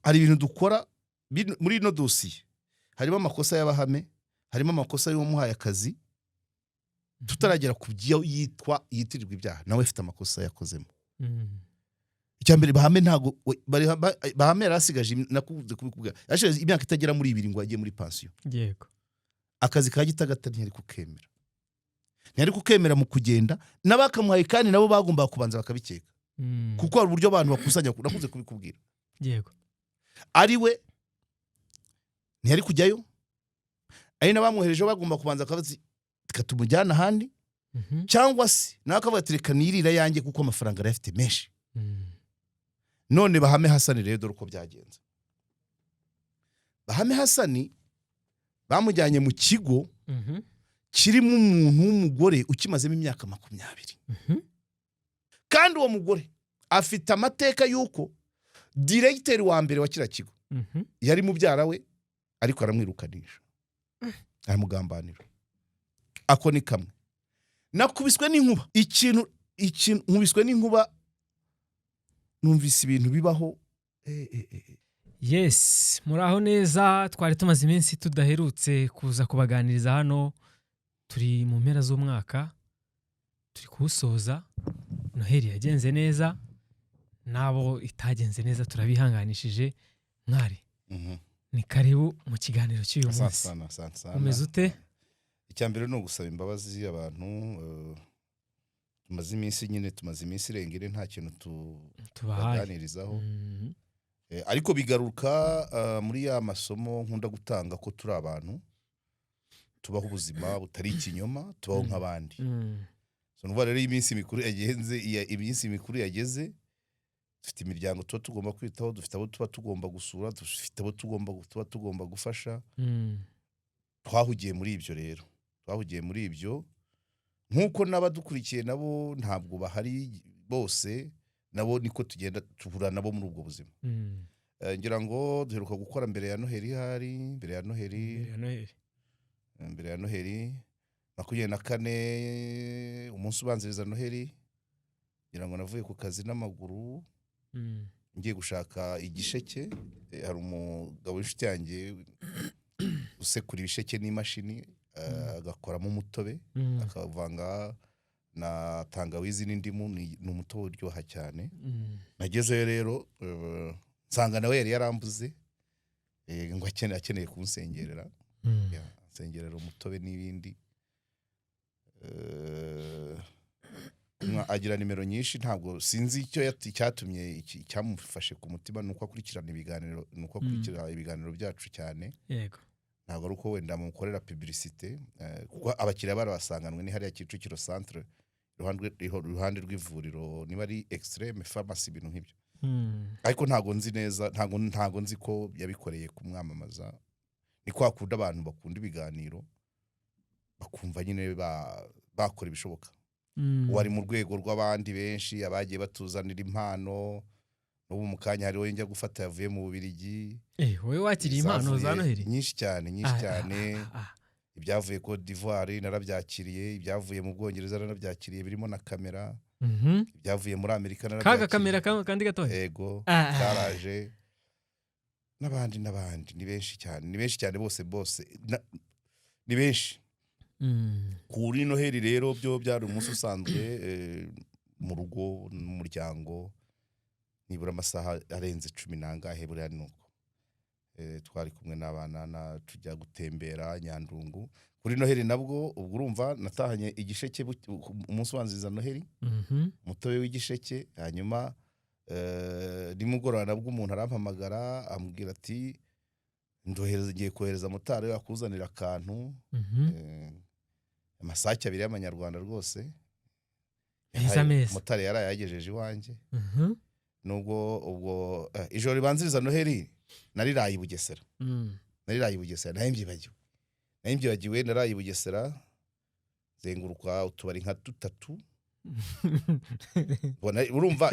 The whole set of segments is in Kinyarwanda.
hari ibintu dukora muri ino dosiye harimo amakosa y'abahame harimo amakosa y'umuhaye akazi tutaragera ku byo yitirirwa ibyaha nawe afite amakosa yakozemo icyambere bahame ntago bahame yarasigaje nakuvuze kubikubwira yashize imyaka itagera muri 2 ngo agiye muri pension yego akazi ka Gitagata ntiyari kukemera mu kugenda n'abakamuhaye kandi nabo bagomba kubanza bakabikeka kuko hari uburyo abantu bakusanya nakuze kubikubwira yego ari we ntiyari kujyayo ari nabamwohereje bagomba kubanza akabazi katumujyana handi cyangwa se nakavuga tereka nirira yanjye kuko amafaranga arafite menshi none Bahame Hasani rero dore uko byagenze Bahame Hasani bamujyanye mu kigo kirimo umuntu w'umugore ukimazemo imyaka 20 kandi uwo mugore afite amateka yuko directeur wa mbere wa kira kigo yari mubyara we ariko aramwirukanisha aramugambanira ako ni kamwe nakubiswe n'inkuba ikintu nkubiswe n'inkuba numvise ibintu bibaho yes muraho neza twari tumaze iminsi tudaherutse kuza kubaganiriza hano turi mu mpera z'umwaka turi kuwusoza Noheli yagenze neza nabo itagenze neza turabihanganishije mwari ni karibu mu kiganiro cy'uyu munsi umeze ute icyambere no gusaba imbabazi abantu tumaze iminsi irengere nta kintu tubaganirizaho ariko bigaruka muri ya masomo nkunda gutanga ko turi abantu tubaho ubuzima butari ikinyoma tubaho nk'abandi so nuva rero iminsi mikuru yageze dufite imiryango tuba tugomba kwitaho dufite abo tuba tugomba gusura dufite abo tuba tugomba gufasha twahugiye muri ibyo nkuko n'abadukurikiye nabo ntabwo bahari bose nabo niko tugenda tuhura nabo muri ubwo buzima ngira ngo duheruka gukora mbere ya Noheli 24 umunsi ubanziriza Noheli ngira ngo navuye ku kazi n'amaguru ngiye gushaka igisheke hari umugabo w'inshuti yanjye usekura ibisheke n'imashini agakoramo umutobe akavanga na tangawizi n'indimu ni umutobe uryoha cyane nagezeyo rero nsanga nawe yari yarambuze ngo akeneye kunsengerera nsengerera umutobe n'ibindi agira nimero nyinshi ntabwo sinzi icyo cyatumye cyamufashe ku mutima nuko akurikirana ibiganiro byacu cyane yego ntabwo ari uko wenda mukorera publicité kuko abakiriya barabasanganwe ni hariya Kicukiro centre iruhande rw'ivuriro niba ari extreme pharmacy ibintu nk'ibyo ariko ntabwo nzi neza ntabwo nzi ko yabikoreye kumwamamaza ni kwa kundi abantu bakunda ibiganiro bakumva nyine bakora ibishoboka wari mu rwego rw'abandi benshi abagiye batuzanira impano n'ubu mukanya hariho njya gufata yavuye mu Bubiligi wowe wakiriye impano za Noheli nyinshi cyane ibyavuye Côte d'Ivoire narabyakiriye ibyavuye mu Bwongereza narabyakiriye birimo na kamera ibyavuye muri Amerika narabyakiriye kaga kamera kandi gatoya yego cyaraje n'abandi ni benshi cyane bose ni benshi kuri Noheli rero byo byari umunsi usanzwe mu rugo n'umuryango nibura amasaha arenze 10 nangahe buriya nuko twari kumwe n'abana tujya gutembera Nyandungu kuri Noheli nabwo ubwo urumva natahanye igisheke umunsi wanziza Noheli mutobe w'igisheke hanyuma nimugorana nabwo umuntu arampamagara ambwira ati ngiye kohereza motari yakuzanira akantu amasake 2 y'amanyarwanda rwose motari yarayagejeje iwanjye nubwo ubwo ijoro ribanziriza Noheli nariraye i Bugesera nahimvyibagiwe naraye i Bugesera zenguruka utubari nka 3 urumva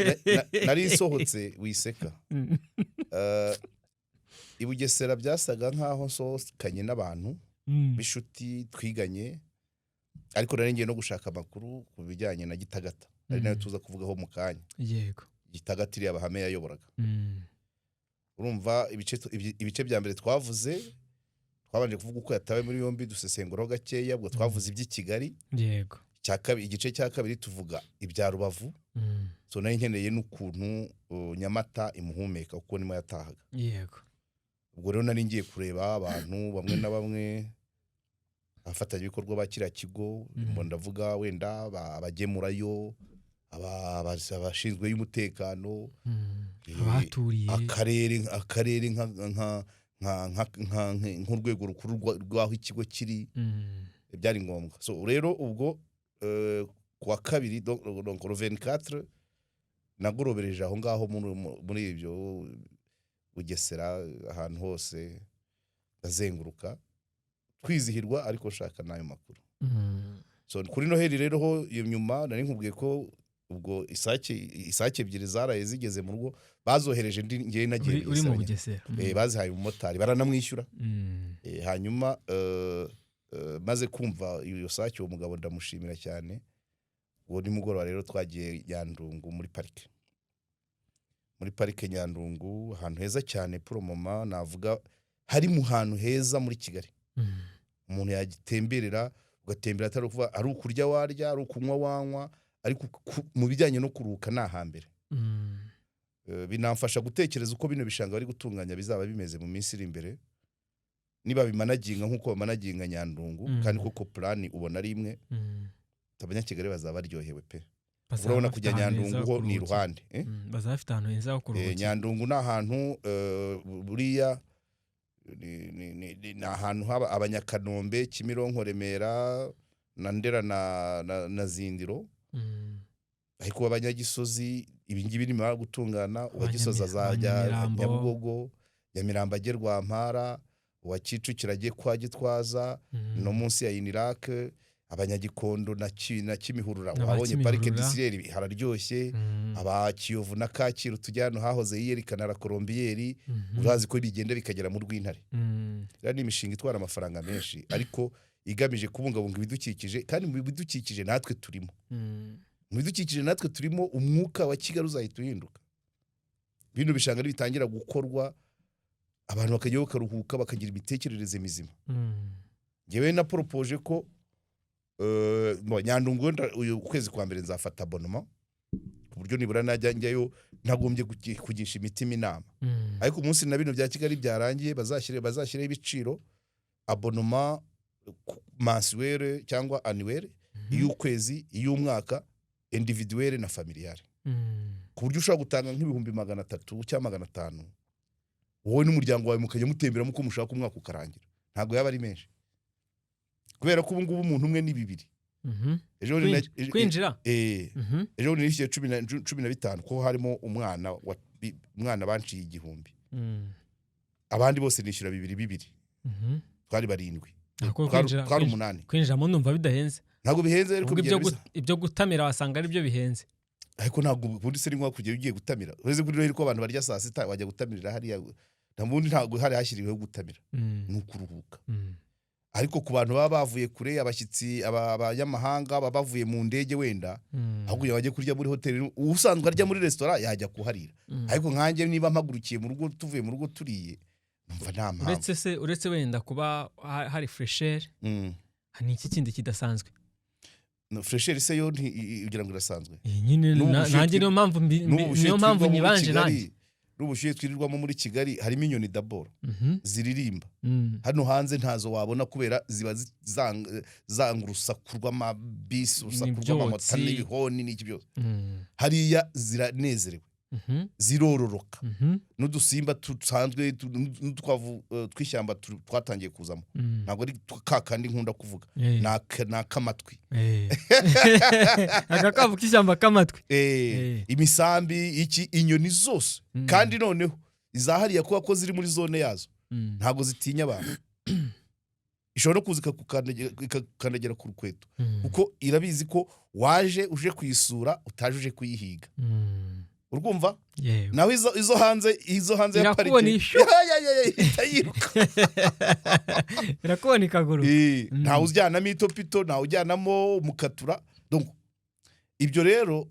nari sohotse wiseka i Bugesera byasaga nkaho sohokanye n'abantu bishuti twiganye ariko nari ngiye no gushaka amakuru ku bijyanye na Gitagata ari nayo tuza kuvugaho mu kanya yego Gitagata iri Bahame yayoboraga urumva ibice bya mbere twavuze twabanje kuvuga uko yatawe muri yombi dusesenguraho gakeya ubwo twavuze iby'i Kigali yego igice cya kabiri tuvuga ibya Rubavu so nayo nkeneye n'ukuntu Nyamata imuhumeka uko nimo yatahaga yego ubwo rero nari ngiye kureba abantu bamwe na bamwe afatanya ibikorwa bakira kigo mbo ndavuga wenda abagemurayo abashinzwe y'umutekano abaturiye akarere nk'urwego rukuru rw'aho ikigo kiri byari ngombwa so rero ubwo kuwa kabiri donc le 24 nagorobereje aho ngaho muri ibyo Bugesera ahantu hose ndazenguruka twizihirwa ariko shaka nayo makuru so kuri Noheli rero ho nyuma nari nkubwiye ko ubwo isake ebyiri zaraye zigeze mu rugo bazohereje ngiye nagiye uri mu Bugesera bazihaye umumotari baranamwishyura hanyuma maze kumva iyo sake uwo mugabo ndamushimira cyane uwo ni mugoroba rero twagiye Nyandungu muri parike Nyandungu ahantu heza cyane pour moment navuga hari mu hantu heza muri Kigali umuntu yagitemberera ugatembera atari kuva ari ukurya warya ari ukunywa wanywa ariko mu bijyanye no kuruhuka nahambere binamfasha gutekereza uko bino bishanga bari gutunganya bizaba bimeze mu minsi iri imbere niba bimanaginga nkuko bamanaginga Nyandungu kandi koko plan ubona ari imwe Abanyakigali bazaba baryohewe pe urabona kujya Nyandungu ho ni iruhande bazafite ahantu heza ho kuruhuka Nyandungu na ahantu buriya ni ahantu haba Abanyakanombe Kimironko Remera na Ndera na Zindiro ariko Abanyagisozi ibingibi ni mara gutungana uwagisoza azajya Nyabugogo Nyamirambo agerwa Mpara wa Kicukiro agiye kwa Gitwaza no munsi ya Inirake Abanyagikondo na Kimihurura wabonye parike d'Israël hararyoshye aba Kiyovu na Kacyiru tujyano hahoze yerekana la Colombier urazi ko bigenda bikagera mu Rwintare rero ni imishinga itwara amafaranga menshi ariko igamije kubungabunga ibidukikije kandi mu bidukikije natwe turimo mu bidukikije natwe turimo umwuka wa Kigali uzahita uhinduka bino bishanga bitangira gukorwa abantu bakajya bakaruhuka bakagira imitekerereze mizima ngewe na propose ko Nyandungu uyu kwezi kwa mbere nzafata abonnement ku buryo nibura najya njyayo ntagombye kugisha imitima inama ariko umunsi na bino bya Kigali byarangiye bazashyire ibiciro abonnement mensuel cyangwa annuel y'ukwezi y'umwaka individuel na familial ku buryo ushobora gutanga nk'ibihumbi 300 cyangwa 500 wowe n'umuryango wawe mukajya mutemberamo uko mushaka umwaka ukarangira ntago yaba ari menshi kubera ko ubu ngubu umuntu umwe ni 2 kwinjira ejo ni 15 ko harimo umwana banciye 1,000 abandi bose nishyura 2 twari 7 twari 8 kwinjiramo numva bidahenze ntago bihenze ariko ibyo gutamira wasanga ari byo bihenze ariko ntago bundi se rimwe kujya ugiye gutamira ureze kuri rero ko abantu barya saa sita wajya gutamirira hariya ntabundi ntago hari hashyiriweho gutamira nukuruhuka ariko ku bantu baba bavuye kure abashyitsi abanyamahanga baba bavuye mu ndege wenda ahubwo yabaje kurya muri hoteli usanzwe arya muri restaurant yajya kuharira ariko nkanjye niba mpagurukiye mu rugo tuvuye mu rugo turiye numva nta mpamvu uretse wenda kuba hari fresher hani iki kindi kidasanzwe no fresher se yo ugira ngo irasanzwe nyine nanjye niyo mpamvu nyibanje nanjye n'ubushyuhe twirirwamo muri Kigali harimo inyoni daboro ziririmba hano hanze ntazo wabona kubera ziba zanga urusaku rw'amabisi urusaku rw'amamota n'ibihoni n'iki byose hariya ziranezerewe zirororoka n'udusimba tusanzwe n'utwavu twishyamba twatangiye kuzamo ntabwo ari kakandi nkunda kuvuga nakamatwi agakavu k'ishyamba kamatwi imisambi iki inyoni zose kandi noneho izahariya kuba ko ziri muri zone yazo ntabwo zitinya abantu ishobora kuza ikakandagera ku rukweto kuko irabizi ko waje uje kuyisura utaje uje kuyihiga urumva nawe izo hanze ya parike irakubona ikaguru ntawe ujyanamo itopito ntawe ujyanamo mukatura donc ibyo rero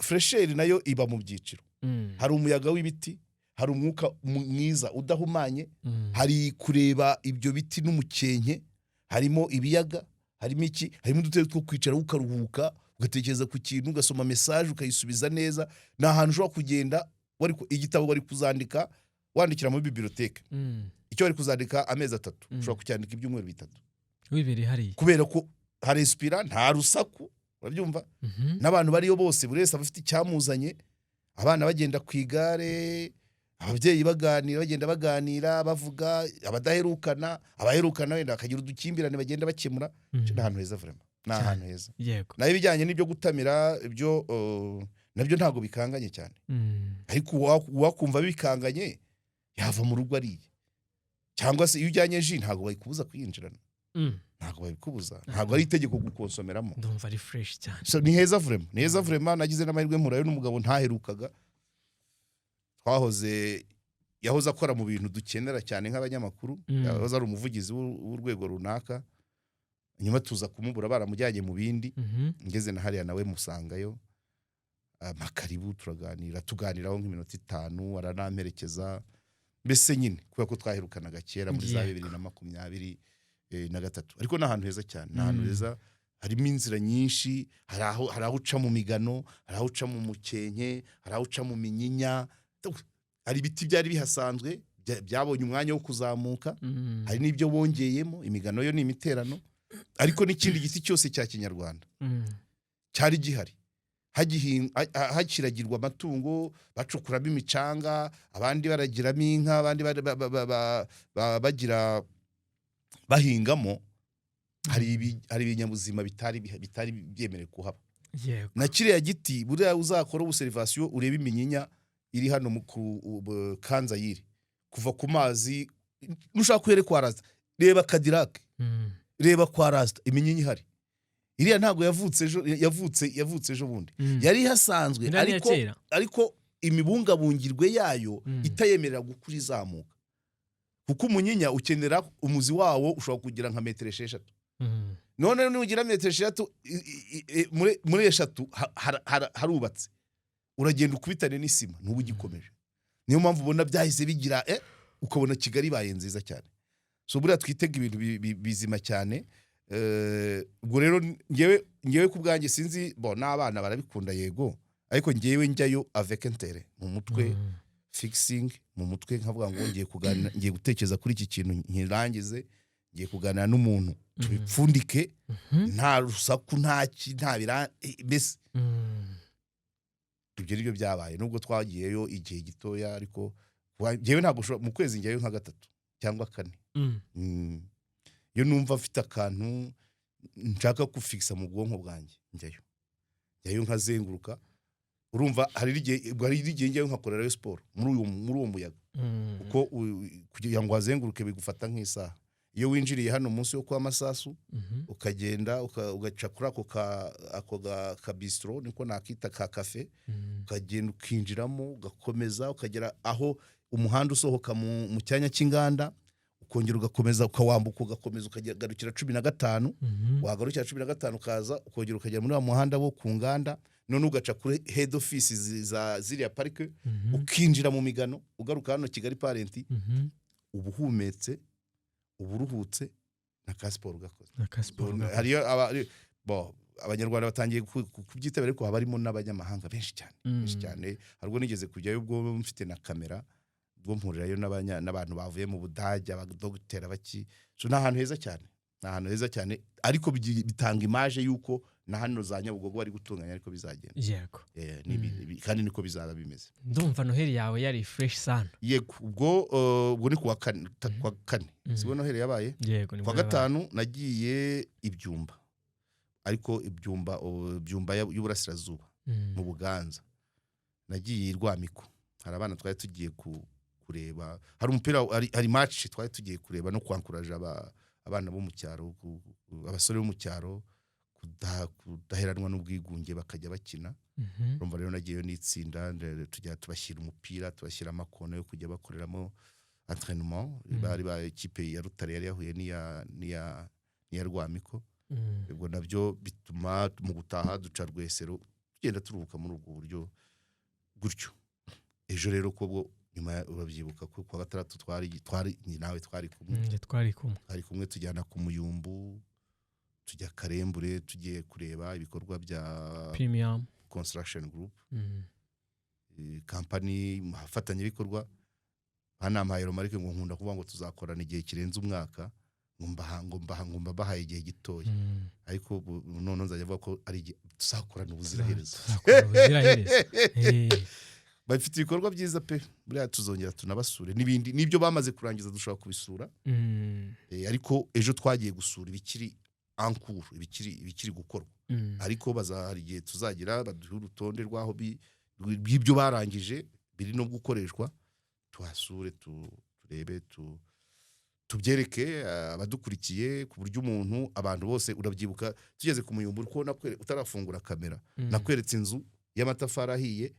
fresheri nayo iba mu byiciro hari umuyaga w'ibiti hari umwuka mwiza udahumanye, hari kureba ibyo biti n'umukenke, harimo ibiyaga, harimo iki, harimo udutebe two kwicara ukaruhuka, ugatekereza ku kintu, ugasoma message ukayisubiza neza. Ni ahantu ushobora kugenda igitabo wari kuzandika wandikira muri bibliothèque, icyo wari kuzandika amezi 3 ushobora kucyandika ibyumweru 3 wibere hari, kubera ko hari respira, nta rusaku, urabyumva. N'abantu bariyo bose buri wese abafite icyamuzanye, abana bagenda ku igare, ababyeyi bagenda baganira bavuga, abadaherukana, abaherukana wenda akagira udukimbirane bagenda bakemura. Ni ahantu heza vraiment, ni ahantu heza. Nayo bijyanye n'ibyo gutamira ibyo nabyo ntago bikanganye cyane, ariko wakumva bikanganye yava mu rugo ariye, cyangwa se iyo ujyanye ji ntago bayikubuza kuyinjirana, ntago bayikubuza, ntago ari itegeko gukonsomeramo. Ndumva ari fresh cyane. So ni heza vraiment, ni heza vraiment. Nagize n'amahirwe mpurayo n'umugabo ntaherukaga, yahoze akora mu bintu dukenera cyane nk'abanyamakuru, yahoze ari umuvugizi w'urwego runaka, nyuma tuza kumubura baramujyanye mu bindi. Ngeze na hariya nawe musangayo, makaribu tuganiraho nk'iminota 5, aranamperekeza. Mbese nyine kubera ko twaherukanaga kera muri za 2023, ariko ni ahantu heza cyane, ni ahantu heza. Harimo inzira nyinshi, hari aho uca mu migano, hari aho uca mu mukenke, hari aho uca mu minyinya, hari ibiti byari bihasanzwe byabonye umwanya wo kuzamuka, hari n'ibyo bongeyemo. Imigano yo ni imiterano, ariko n'ikindi giti cyose cya kinyarwanda cyari gihari, hakiragirwa amatungo, bacukuramo imicanga, abandi baragiramo inka, abandi bagira bahingamo. Hari ibinyabuzima bitari byemerewe kuhaba. Na kiriya giti buriya uzakora observation urebe iminyinya iri hano mu Kanzayire, kuva ku mazi nushaka kwere kwa Rasta, reba Cadillac, reba kwa Rasta, iminyinya ihari. Iriya ntago yavutse ejo bundi, yari hasanzwe, ariko imibungabungirwe yayo itayemerera gukura izamuka, kuko umunyinya ukenera umuzi wawo ushobora kugira nka metero 6. None nugira metero 6 muri 3 harubatse, uragenda ukubitane n'isima ntubugikomeje. Niyo mpamvu ubona byahise bigira ukabona Kigali baye nziza cyane. So buriya twitega ibintu bizima cyane. Ubwo rero ngewe ku bwanjye sinzi, n'abana barabikunda yego, ariko ngewe njyayo avec intérêt mu mutwe, fixing mu mutwe, nkavuga ngo ngiye gutekereza kuri iki kintu nkirangize, ngiye kuganira n'umuntu tubipfundike, nta rusaku, nta mbese ibyo nibyo byabaye. Nubwo twagiyeyo igihe gitoya, ariko ngewe ntabwo mu kwezi njyayo nka 3 cyangwa 4. Iyo numva mfite akantu nshaka kufixa mu bwonko bwanjye, njyayo nkazenguruka. Urumva hari igihe njyayo nkakorerayo sport muri uwo muyaga, kuko kugira ngo azenguruke bigufata nk'isaha. Iyo winjiriye hano munsi yo kwa Masasu, ukagenda ugaca kuri ako ka bistro, niko nakita ka cafe, ukagenda ukinjiramo, ugakomeza ukagera aho umuhanda usohoka mu cyanya cy'inganda, ukongera ugakomeza ukawambuka, ugakomeza ukagarukira 15, wagarukira 15 ukaza ukongera ukagera muri wa muhanda wo ku nganda, none ugaca kuri head office za ziriya parike, ukinjira mu migano, ugaruka hano Kigali Parenti, ubuhumetse, uburuhutse, na passport ugakoze. Hariyo abanyarwanda batangiye kubyitabira, ariko habarimo n'abanyamahanga benshi cyane. Harwo nigeze kujyayo ubwo mfite na kamera, ubwo mpurirayo n'abantu bavuye mu Budage, abadogiteri baki. So ni ahantu heza cyane, ariko bitanga image yuko na hano za Nyabugogo bari gutunganya ariko bizagenda. Yego. Kandi niko bizaba bimeze. Ndumva Noheli yawe yari fresh sana. Yego, ubwo ni kuwa 4. Sibo Noheli yabaye. Yego, ni kuwa 5 nagiye Ibyumba, ariko Ibyumba y'Uburasirazuba mu Buganza. Nagiye Rwamiko, hari abana twari tugiye kureba, hari umupira, hari match twari tugiye kureba no kwankuraje abana bo mu cyaro, abasore bo mu cyaro kudaheranwa n'ubwigunge bakajya bakina. Urumva rero nagiyeyo n'itsinda, tujya tubashyira umupira, tubashyira amakona yo kujya bakoreramo entraînement. Bari ba equipe ya Rutare yari yahuye n'iya Rwamiko. Ubwo nabyo bituma mu gutaha duca Rwesero, tugenda turuhuka muri ubwo buryo gutyo. Ejo rero ko nyuma urabyibuka ko kwa gatandatu twari nawe twari kumwe twari kumwe tujyana ku Muyumbu tujya Karembure tugiye kureba ibikorwa bya Premium Construction Group company hafatanye ibikorwa banampaye romarike ngo nkunda kuvuga ngo tuzakorana igihe kirenze umwaka ngomba bahaye igihe gitoya ariko none nzajya avuga ko ari tuzakorana ubuziraherezo bafite ibikorwa byiza pe buriya tuzongera tunabasure n'ibindi nibyo bamaze kurangiza dushobora kubisura ariko ejo twagiye gusura ibikiri ankuru ibikiri gukorwa ariko bazahari igihe tuzagira baduha urutonde rwaho bw'ibyo barangije biri no gukoreshwa tuhasure turebe tubyereke abadukurikiye ku buryo abantu bose urabyibuka tugeze ku Muyumbu ko utarafungura kamera nakweretse inzu y'amatafari ahiye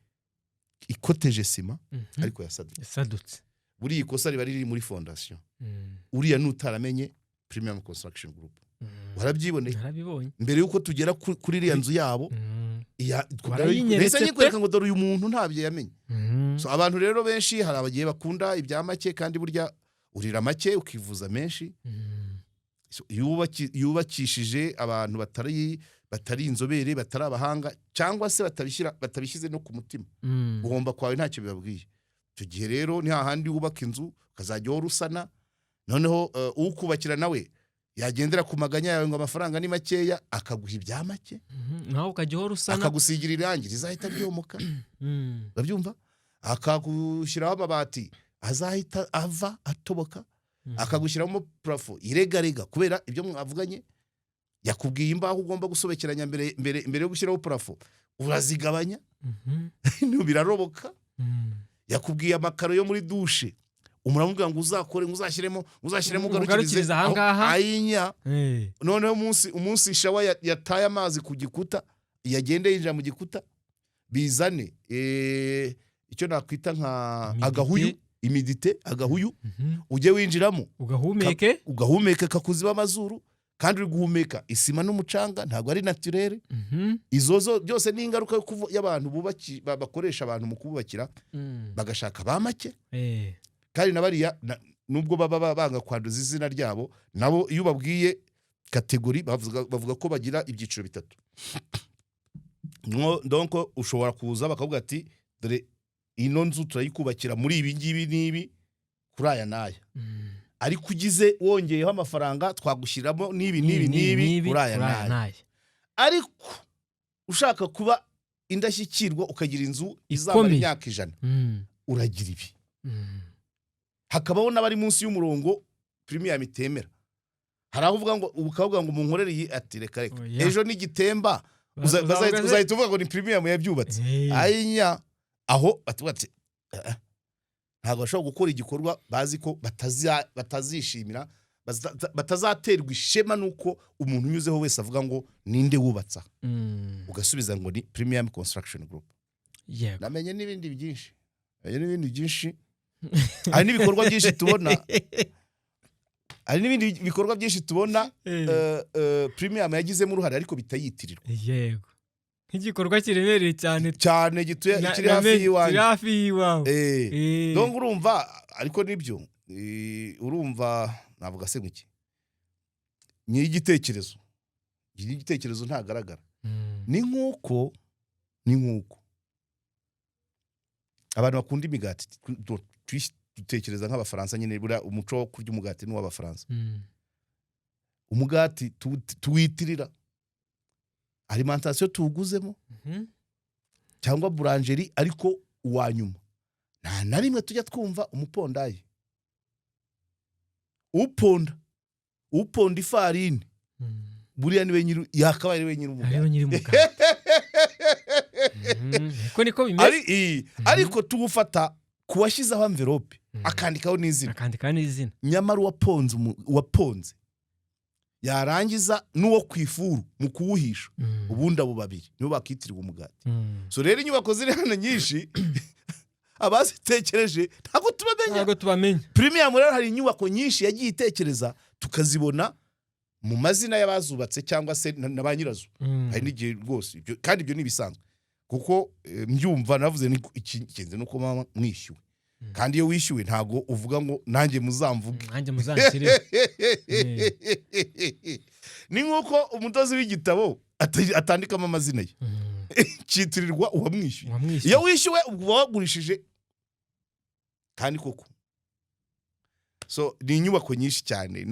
ikoteje sima ariko yasadutse buri ikosa riba riri muri fondation uriya nutaramenye Premium Construction Group warabyiboneye mbere yuko tugera kuri iriya nzu yabo nahise nyikwereka ngo dore uyu muntu ntabyo yamenye so abantu rero benshi hari abagiye bakunda ibya make kandi burya urira make ukivuza menshi yubakishije abantu batari inzobere batari abahanga cyangwa se batabishyize no ku mutima ugomba kwawe ntacyo bibabwiye icyo gihe rero ni hahandi wubaka inzu ukazajya urusana noneho ukubakira nawe yagendera ku maganya yawe ngo amafaranga ni makeya akaguha ibya make nawe ukajya urusana akagusigira irangi rizahita ryomoka urabyumva akagushyiraho amabati azahita ava atoboka akagushyiramo plafo iregarega kubera ibyo mwavuganye yakubwiye imbaho ugomba gusobekeranya mbere yo gushyiraho plafo urazigabanya biraroboka yakubwiye amakaro yo muri dushe umuramubwira ngo uzakore uzashyiremo ugarukirize ahangaha ayinya noneho umunsi shawa yataye amazi ku gikuta yagende yinjira mu gikuta bizane icyo nakwita nka agahuyu imidite agahuyu ujye winjiramo ugahumeke kakuziba amazuru kandi uri guhumeka isima n'umucanga ntabwo ari naturel izo byose ni ingaruka y'abantu bakoresha abantu mu kububakira bagashaka ba make kandi nabariya nubwo baba banga kwanduza izina ryabo nabo iyo babwiye kategori bavuga ko bagira ibyiciro bitatu donc ushobora kuza bakavuga ati dore ino nzu turayikubakira muri ibi ngibi nibi kuri aya naya ariko ugize wongeyeho amafaranga twagushyiramo nibi kuri aya naya ariko ushaka kuba indashyikirwa ukagira inzu izamara imyaka 100 uragira ibi hakabaho n'abari munsi y'umurongo Premium itemera hari aho uvuga ngo ukavuga ngo munkorere iyi ati reka ejo n'igitemba uzahita uvuga ngo ni Premium yabyubatse ayinya aho batubatse ntabwo bashobora gukora igikorwa bazi ko batazishimira batazaterwa ishema nuko umuntu unyuzeho wese avuga ngo ninde wubatsa ugasubiza ngo ni Premium Construction Group namenye n'ibindi byinshi hari n'ibikorwa byinshi tubona Premium yagizemo uruhare ariko bitayitirirwa yego nk'igikorwa kiremereye cyane kiri hafi y'iwawe donc urumva ariko nibyo urumva navuga se nguki igitekerezo ntagaragara ni nk'uko abantu bakunda imigati dutekereza nk'abafaransa nyine buriya umuco wo kurya umugati ni w'abafaransa umugati tuwitirira alimentation tuwuguzemo cyangwa boulangerie ariko uwanyuma nta na rimwe tujya twumva umupondayi uponda ifarini buriya niwe nyiri yakabaye niwe nyiri umugati ko niko bimeze ariko tuwufata kuwashyizeho envelope akandikaho n'izina nyamara waponze yarangiza n'uwo kwifuru mu kuwuhisha ubundi abo babiri nibo bakitirwa umugati so rero inyubako ziri hano nyinshi abazitekereje ntabwo tubamenya Premium rero hari inyubako nyinshi yagiye itekereza tukazibona mu mazina y'abazubatse cyangwa se na ba nyirazo hari n'igihe rwose kandi ibyo ni ibisanzwe kuko mbyumva navuze ikinze nuko mama mwishyuwe kandi iyo wishyuwe ntago uvuga ngo nanjye muzamvuge nanjye muzanshyire ni nk'uko umudozi w'igitabo atandikamo amazina ye cyitirirwa uwamwishyuye iyo wishyuwe uba wagurishije kandi koko so ni inyubako nyinshi cyane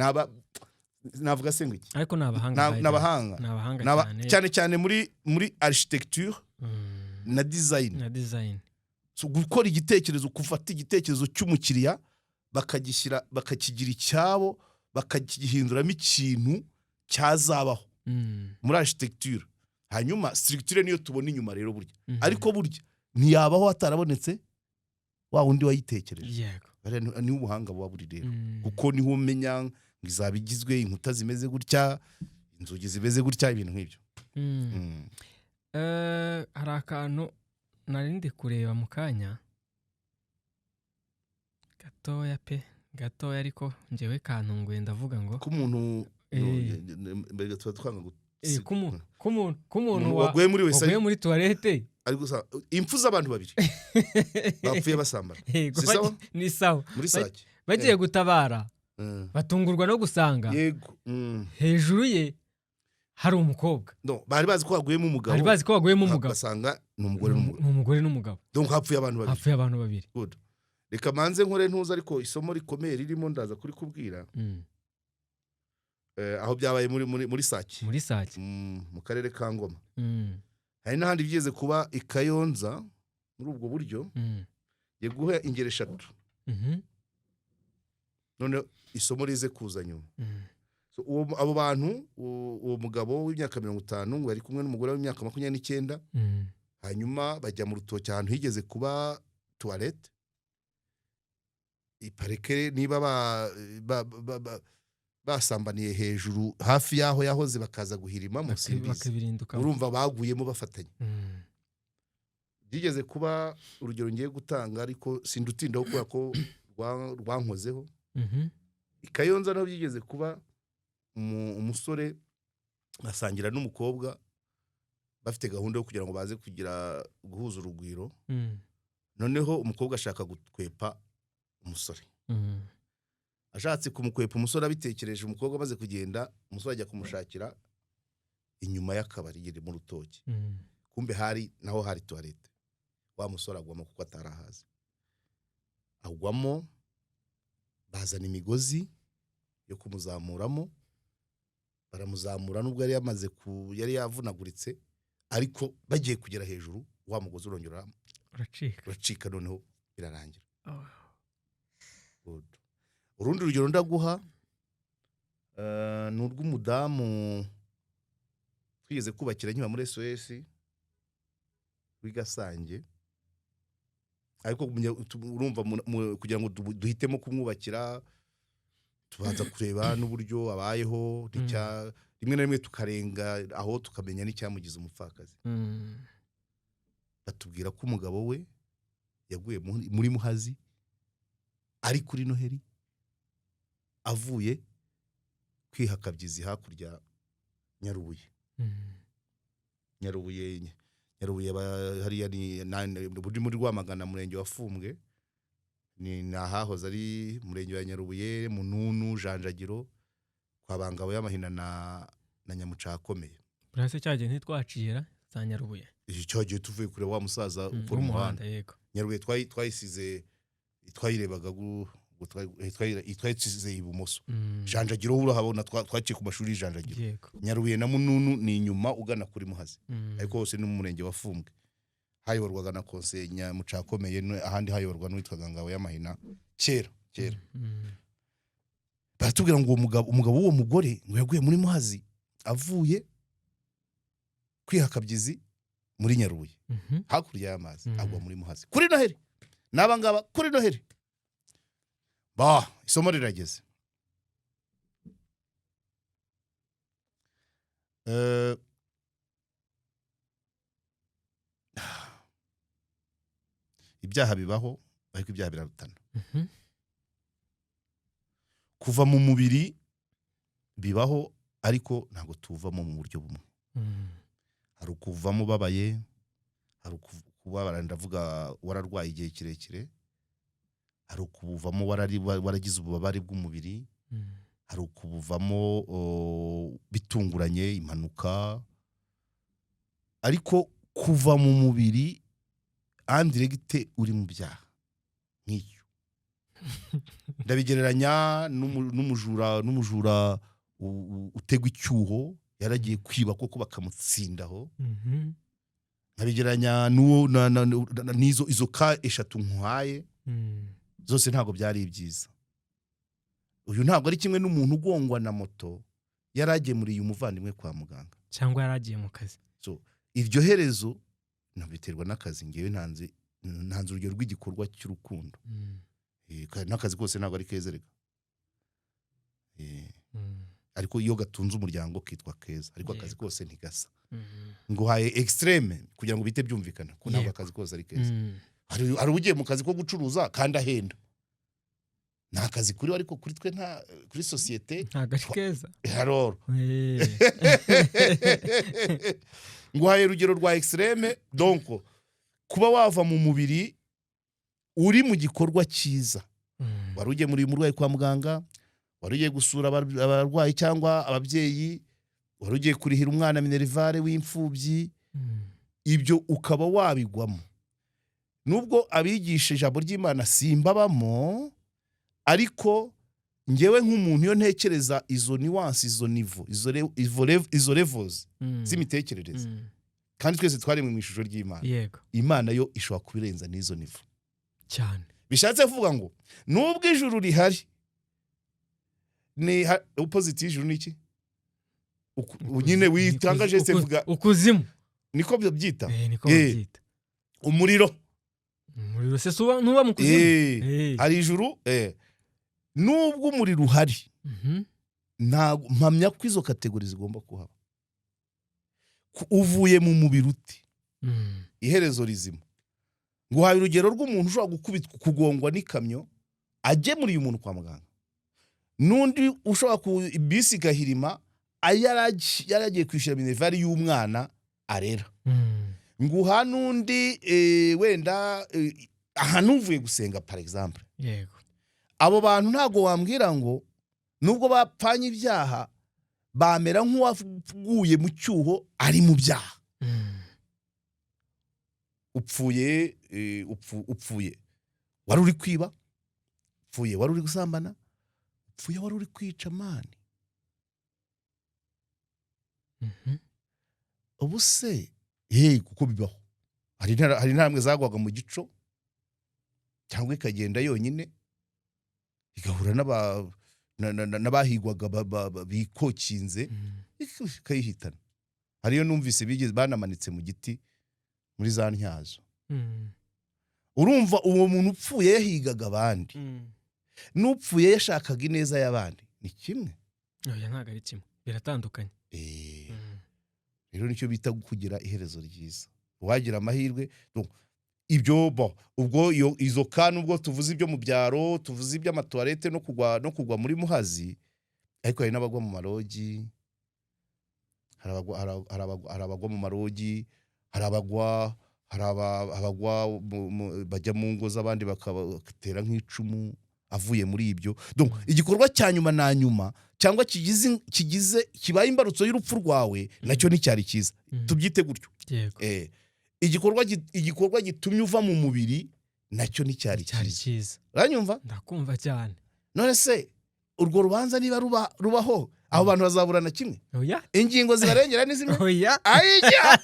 navuga se ngiki ariko n'abahanga cyane muri architecture na design so gukora igitekerezo kufata igitekerezo cy'umukiriya bakakigira icyabo bakagihinduramo ikintu cyazabaho muri architecture hanyuma structure niyo tubona inyuma rero burya ariko burya ntiyabaho hatarabonetse wa wundi wayitekereje ni ubuhanga buba buri rero kuko niho umenya ngizabigizwe inkuta zimeze gutya inzugi zimeze gutya ibintu nk'ibyo hari akantu nari ndi kureba mu kanya gatoya ariko njyewe kantunguye ndavuga ngo k'umuntu mbere tuba twanga k'umuntu waguye muri toilette ariko impfu z'abantu babiri bapfuye basambana ni sawa muri Sake bagiye gutabara batungurwa no gusanga hejuru ye hari umukobwa bari bazi ko haguyemo umugabo basanga ni umugore n'umugabo donc hapfuye abantu babiri reka manze nkore ntuza ariko isomo rikomeye ririmo ndaza kuri kubwira aho byabaye muri Sake mu karere ka Ngoma hari n'ahandi bigeze kuba i Kayonza muri ubwo buryo yeguhe ingero 3 none isomo rize kuza nyuma so abo bantu uwo mugabo w'imyaka 50 ngo ari kumwe n'umugore w'imyaka 29 hanyuma bajya mu rutoki ahantu higeze kuba toilette iparekere niba basambaniye hejuru hafi yaho yahoze bakaza guhirima mu simbizi urumva baguyemo bafatanye byigeze kuba urugero ngiye gutanga ariko sindutindaho kubera ko rwankozeho Ikayonza naho byigeze kuba umusore asangira n'umukobwa bafite gahunda yo kugira ngo baze kugira guhuza urugwiro noneho umukobwa ashaka gukwepa umusore ashatse kumukwepa umusore abitekereje umukobwa amaze kugenda umusore ajya kumushakira inyuma y'akabari yiri mu rutoki kumbe naho hari toilette wa musore agwamo kuko atarahaze agwamo bazana imigozi yo kumuzamuramo baramuzamura nubwo yari yavunaguritse ariko bagiye kugera hejuru wa mugozi urongera uracika noneho birarangira urundi rugero ndaguha ni urw'umudamu twigeze kubakira nyuma muri SOS w'igasange ariko urumva kugira ngo duhitemo kumwubakira tubanza kureba n'uburyo abayeho rimwe na rimwe tukarenga aho tukamenya n'icyamugize umupfakazi batubwira ko umugabo we yaguye muri Muhazi ari kuri Noheri avuye kwihakabyizi hakurya Nyarubuye hariya ni muri Rwamagana murenge wa Fumbwe ni nahahoze ari murenge wa Nyarubuye Mununu Janjagiro kwa Bangabo y'amahina na Nyamucakomeye burase cyaje ntitwacira za Nyarubuye cyaje tuvuye kure wa musaza ukora umuhanda yego Nyarubuye twayisize twayirebaga twayisize ibumoso Janjagiro urahabona twaciye ku mashuri y'Janjagiro Nyarubuye na Mununu ni inyuma ugana kuri Muhazi ariko hose ni mu murenge wa Fumbwe hayoborwaga na Conseil Nyamucakomeye ahandi hayoborwa n'uwitwaga Ngabo y'amahina kera baratubwira ngo umugabo w'uwo mugore ngo yaguye muri Muhazi avuye kwihakabyizi muri Nyarubuye hakurya y'amazi agwa muri Muhazi kuri Noheri n'abangaba kuri Noheri isomo rirageze ibyaha bibaho ariko ibyaha birarutana kuva mu mubiri bibaho ariko ntabwo tuvamo mu buryo bumwe hari ukuvamo babaye hari ukubabara ndavuga wararwaye igihe kirekire hari ukubuvamo waragize ububabare bw'umubiri, hari ukubuvamo bitunguranye, impanuka, ariko kuva mu mubiri andiregite uri mu byaha nk'icyo ndabigereranya n'umujura utegwa icyuho yaragiye kwiba koko bakamutsindaho. Nkabigereranya n'izo ka eshatu nkwaye zose ntabwo byari byiza. Uyu ntabwo ari kimwe n'umuntu ugongwa na moto yaragemuriye umuvandimwe kwa muganga cyangwa yaragiye mu kazi. So iryo herezo nabiterwa n'akazi, ngewe ntanze urugero rw'igikorwa cy'urukundo. N'akazi kose ntabwo ari keza rega. Ariko iyo gatunze umuryango kitwa keza, ariko akazi kose ntigasa. Nguhaye extreme kugira ngo bite byumvikana ko ntabwo akazi kose ari keza. Hari ugiye mu kazi ko gucuruza kandi ahenda, nta kazi kuri ariko kuri twe nta kuri societe ntabwo ari keza. Haroro nguhaye urugero rwa extreme, donc kuba wava mu mubiri uri mu gikorwa cyiza. Wari ugiye muri umurwayi kwa muganga, wari ugiye gusura abarwayi cyangwa ababyeyi, wari ugiye kurihira umwana minerivare w'imfubyi, ibyo ukaba wabigwamo. Nubwo abigisha ijambo ry'Imana simbabamo, ariko ngewe nk'umuntu iyo ntekereza izo nuance, izo niveau, izo levels z'imitekerereze, kandi twese twari mu ishusho ry'Imana, Imana yo ishobora kubirenza n'izo niveau cyane. Bishatse kuvuga ngo nubwo ijuru rihari, ni opposite y'ijuru niki? Nyine witangaje se vuga ukuzimu, niko byita. Niko byita umuriro se suba nuba mu kuzimu. Hari ijuru, nubwo umuriro uhari, ntabwo mpamya ko izo kategori zigomba kuhaba. Uvuye mu mubiri uti iherezo rizima. Nguhaye urugero rw'umuntu ushobora gukubitwa, kugongwa n'ikamyo agemuriye umuntu kwa muganga, n'undi ushobora bisi gahirima yaragiye kwishyura minerivare y'umwana arera. Nguha n'undi wenda ahantu uvuye gusenga par exemple. Abo bantu ntabwo wambwira ngo nubwo bapfanye ibyaha bamera nk'uwaguye mu cyuho ari mu byaha. Upfuye wari uri kwiba, upfuye wari uri gusambana, upfuye wari uri kwica mani. Ubu se kuko bibaho, hari intambwe zagwaga mu gico cyangwa ikagenda yonyine igahura n'abahigwaga bikokinze ikayihitana. Hariyo numvise bigeze banamanitse mu giti muri za ntyazo. Urumva uwo muntu upfuye yahigaga abandi, n'upfuye yashakaga ineza y'abandi, ni kimwe? Oya, ntabwo ari kimwe, biratandukanye. Rero nicyo bita kugira iherezo ryiza. Wagira amahirwe ibyo ubwo izo kana, ubwo tuvuze ibyo mu byaro, tuvuze iby'amatoilette no kugwa muri muhazi, ariko hari n'abagwa mu marogi, hari abagwa mu marogi, hari abagwa bajya mu ngo z'abandi bakabatera nk'icumu avuye muri ibyo. Donc igikorwa cya nyuma na nyuma cyangwa kibaye imbarutso y'urupfu rwawe, nacyo nticyari cyiza. Tubyite gutyo. Igikorwa gitumye uva mu mubiri, nacyo nticyari cyiza. Uranyumva? Ndakumva cyane. None se urwo rubanza niba rubaho, abo bantu bazaburana kimwe? Oya. Ingingo zibarengera ni zimwe? Oya. Ayijya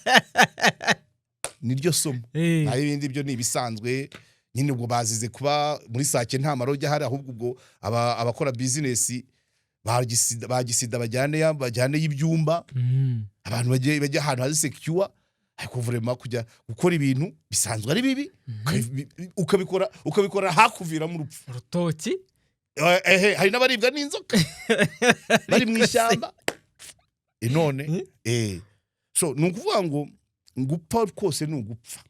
niryo somo. Naho ibindi byo ni ibisanzwe. Nyine ubwo bazize kuba muri sake nta marogi ahari, ahubwo ubwo abakora business bagisida bajyane y'ibyumba, abantu bajya ahantu hari secure, ariko vraiment kujya gukora ibintu bisanzwe ari bibi, ukabikora hakuvira mu rupfu. Urutoki hari n'abaribwa n'inzoka bari mu ishyamba. None so nukuvuga ngo gupfa kose ni ugupfa,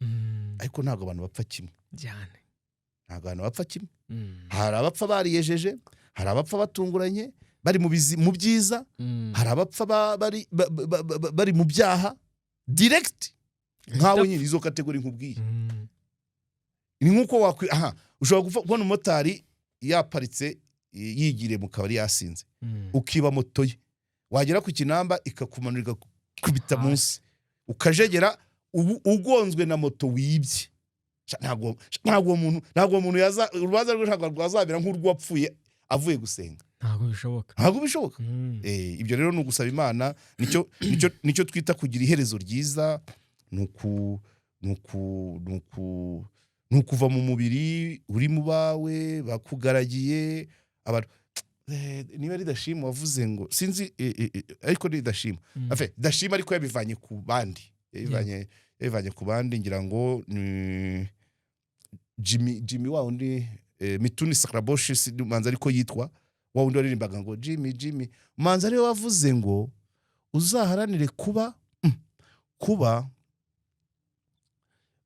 ariko ntabwo abantu bapfa kimwe cyane. Ntabwo abantu bapfa kimwe. Hari abapfa bariyejeje, hari abapfa batunguranye bari mu byiza, hari abapfa bari mu byaha direct, nkawe nyine izo kategori nkubwiye. Ni nkuko ushobora kubona umumotari yaparitse yigiriye mu kabari yasinze ukiba moto ye wagera ku kinamba ikakumanurira kubita munsi ukajegera ugonzwe na moto wibye ntabwo umuntu urubanza rwe ntabwo rwazabera nk'urwapfuye avuye gusenga ntabwo bishoboka ibyo rero ni ugusaba Imana nicyo twita kugira iherezo ryiza ni ukuva mu mubiri uri mu bawe bakugaragiye niba ari Dashima wavuze ngo sinzi ariko ni Dashima Dashima ariko yabivanye ku bandi yabivanye ku bandi ngira ngo Jimmy wa undi Mituni Sakraboshi manza ariko yitwa wa undi waririmbaga ngo Jimmy manza ariwe wavuze ngo uzaharanire kuba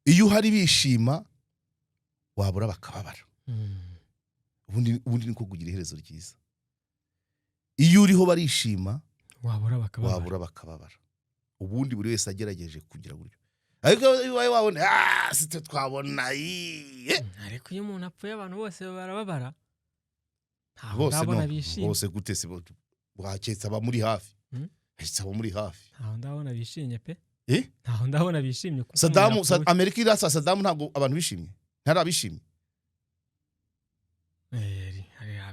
iyo hari bishima wabura bakababara ubundi niko kugira iherezo ryiza iyo uriho barishima wabura bakababara ubundi buri wese agerageje kugira buryo ariko wabona site twabona ariko iyo umuntu apfuye abantu bose barababara bose gute se bwaketse aba muri hafi aba muri hafi ntaho ndabona bishimye pe ntaho ndabona bishimye Amerika irasa Saddam ntabwo abantu bishimye ntarabishimye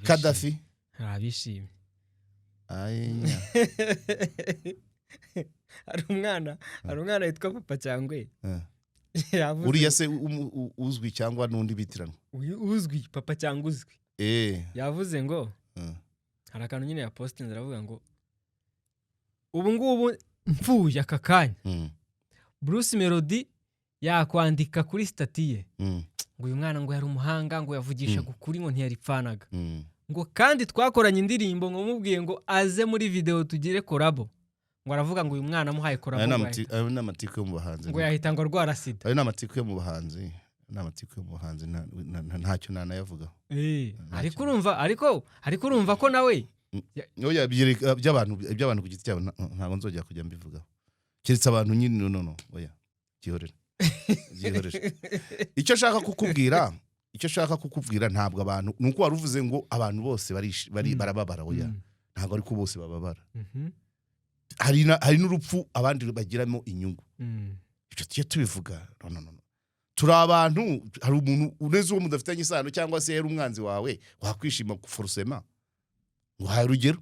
Gaddafi arabishimye hari umwana witwa Papa Cyangwe uriya se uzwi cyangwa n'undi bitiranwa uzwi Papa Cyangwe uzwi yavuze ngo hari akantu nyine ya postinze aravuga ngo ubu ngubu mfuye aka kanya Bruce Melody yakwandika kuri stati ye ngo uyu mwana ngo yari umuhanga ngo yavugishaga ukuri ngo ntiyaripfanaga ngo kandi twakoranye indirimbo ngo mubwiye ngo aze muri video tugire collabo ngo aravuga ngo uyu mwana muhaye collabo ayo n'amatiko yo mu bahanzi ngo yahita ngo arwara sida ayo n'amatiko yo mu bahanzi ntacyo nanayavuga ariko urumva ko nawe by'abantu ku giti cyabo ntabwo nzongera kujya mbivugaho keretse abantu nyine oya gihorera icyo shaka kukubwira ntabwo abantu nuko waruvuze ngo abantu bose barababara oya ntabwo ariko bose bababara hari n'urupfu abandi bagiramo inyungu icyo tujye tubivuga turi abantu hari umuntu uneze uwo mudafitanye isano cyangwa se yari umwanzi wawe wakwishima forcément ngo haye urugero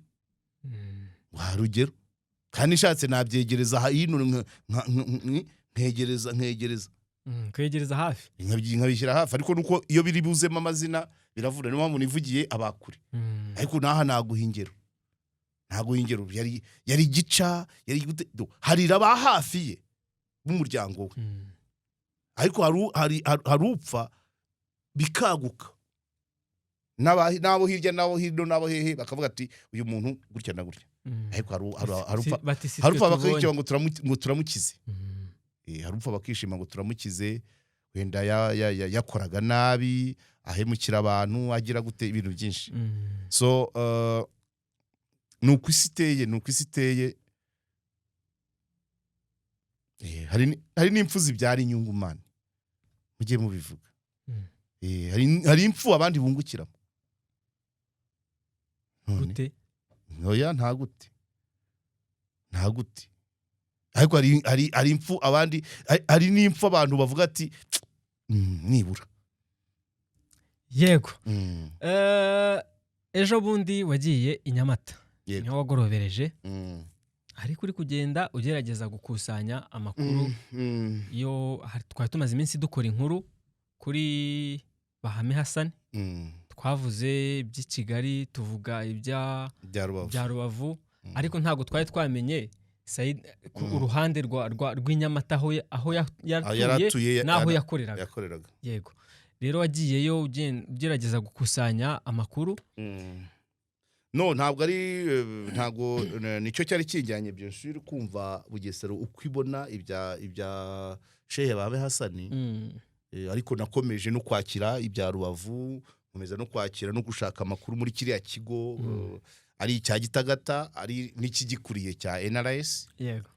kandi nshatse nabyegereza hino nkegereza hafi nkabishyira hafi ariko nuko iyo biri buzemo amazina biravuna niyo mpamvu nivugiye abakure ariko naha naguha ingero yari gica harira ba hafi ye b'umuryango we ariko hari upfa bikaguka nabo hirya nabo hino nabo hehe bakavuga ati uyu muntu gutya na gutya ariko harupfa bakishima ngo turamukize harupfa bakishima ngo turamukize wenda yakoraga nabi ahemukira abantu agira gute ibintu byinshi so nuko isi iteye hari n'impfu zibyara inyungu man mugiye mubivuga hari impfu abandi bungukiramo gute oya nta gute ariko hari impfu abandi hari n'impfu abantu bavuga ati nibura yego ejo bundi wagiye i Nyamata niho wagorobereje ariko uri kugenda ugerageza gukusanya amakuru iyo twari tumaze iminsi dukora inkuru kuri Bahame Hassan twavuze by'i Kigali tuvuga ibya Rubavu ariko ntabwo twari twamenye uruhande rw'inyamata aho yaratuye n'aho yakoreraga yego rero wagiyeyo ugerageza gukusanya amakuru ntabwo nicyo cyari kijyanye byinshi uri kumva Bugesera uko ibona ibya Shehe Bahame Hassan ariko nakomeje no kwakira ibya Rubavu nkomeza no kwakira no gushaka amakuru muri kiriya kigo ari icya Gitagata ari n'ikigikuriye cya NRS yego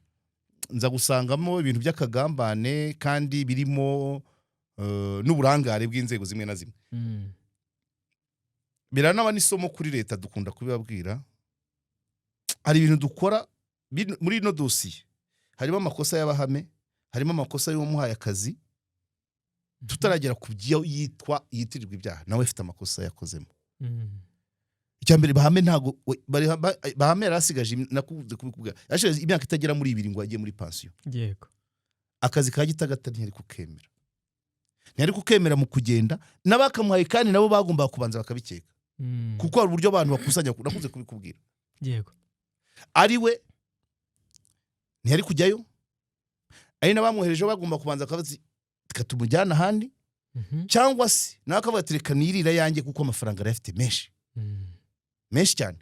nza gusangamo ibintu by'akagambane kandi birimo n'uburangare bw'inzego zimwe na zimwe. Biranaba n'isomo kuri leta dukunda kubibabwira. Hari ibintu dukora muri ino dosiye, harimo amakosa y'abahame, harimo amakosa y'umuhaye akazi, tutaragera ku byo yitirirwa ibyaha nawe afite amakosa yakozemo. Icyambere bahame ntago bahame yarasigaje nakuze kubikubwira, yashize imyaka itagera muri 2 ngo agiye muri pension. Yego, akazi ka gitagata ntiyari kukemera, ntiyari kukemera mu kugenda, n'abakamuhaye kandi nabo bagomba kubanza bakabikeka, kuko hari uburyo abantu bakusanya, nakuze kubikubwira. Yego, ari we ntiyari kujyayo, ari n'abamwohereje bagomba kubanza akabazi katumujyana handi, cyangwa se nakavuga ati reka nirira yanjye kuko amafaranga arafite menshi menshi cyane,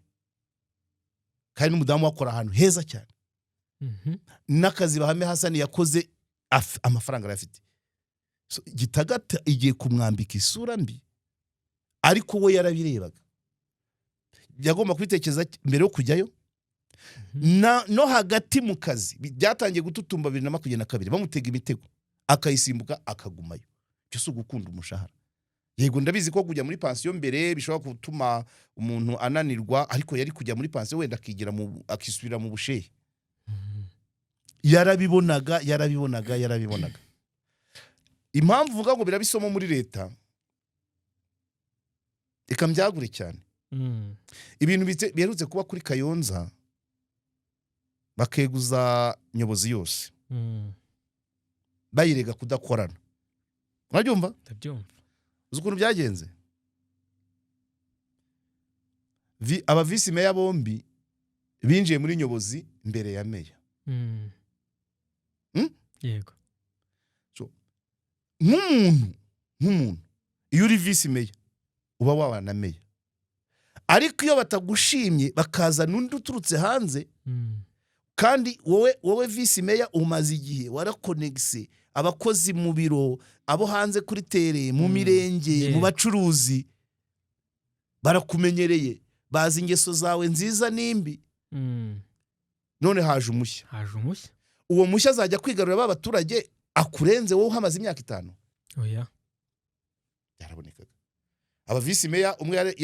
kandi n'umudamu wakora ahantu heza cyane, n'akazi bahame Hasani yakoze amafaranga arafite. So gitagata igiye kumwambika isura mbi, ariko we yarabirebaga, yagomba kwitekereza mbere yo kujyayo. No hagati mu kazi byatangiye gututumba 2022 bamutega imitego akayisimbuka akagumayo. Cyo si ugukunda umushahara. Yego ndabizi ko kujya muri pension mbere bishobora gutuma umuntu ananirwa, ariko yari kujya muri pension wenda akigira akisubira mu bushehe. Yarabibonaga. Impamvu vuga ngo birabisomo muri leta, ikambyagure cyane. Ibintu biherutse kuba kuri Kayonza, bakeguza nyobozi yose, bayirega kudakorana. Urabyumva? Ndabyumva. Uzi ukuntu byagenze? Aba vice meya bombi binjiye muri nyobozi mbere ya meya. Yego. So nk'umuntu iyo uri vice meya uba wabana meya, ariko iyo batagushimye bakaza n'undi uturutse hanze, kandi wowe vice meya umaze igihe warakonegise abakozi mu biro, abo hanze kuri tere, mu mirenge, mu bacuruzi, barakumenyereye, bazi ingeso zawe nziza nimbi. None haje umushya. Uwo mushya azajya kwigarurira b'abaturage akurenze wowe hamaze imyaka 5. Oya, yarabonekaga. Aba vice meya umwe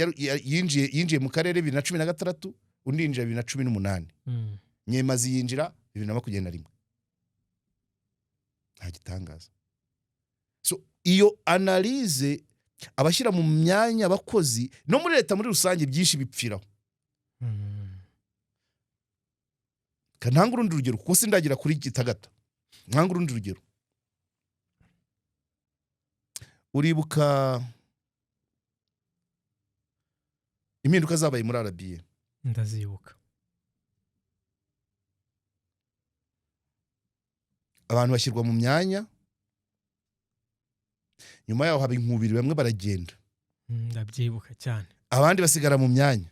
yinjiye mu karere 2016, undi yinjira 2018. Nyemazi yinjira 2021. Nta gitangaza. So iyo analyse abashyira mu myanya abakozi no muri leta muri rusange byinshi bipfiraho. Kananga urundi rugero kuko sindagira kuri Gitagata. Nkanga urundi rugero. Uribuka impinduka zabaye muri RBA? Ndazibuka. Abantu bashyirwa mu myanya, nyuma yaho haba inkubiri, bamwe baragenda. Ndabyibuka cyane. Abandi basigara mu myanya.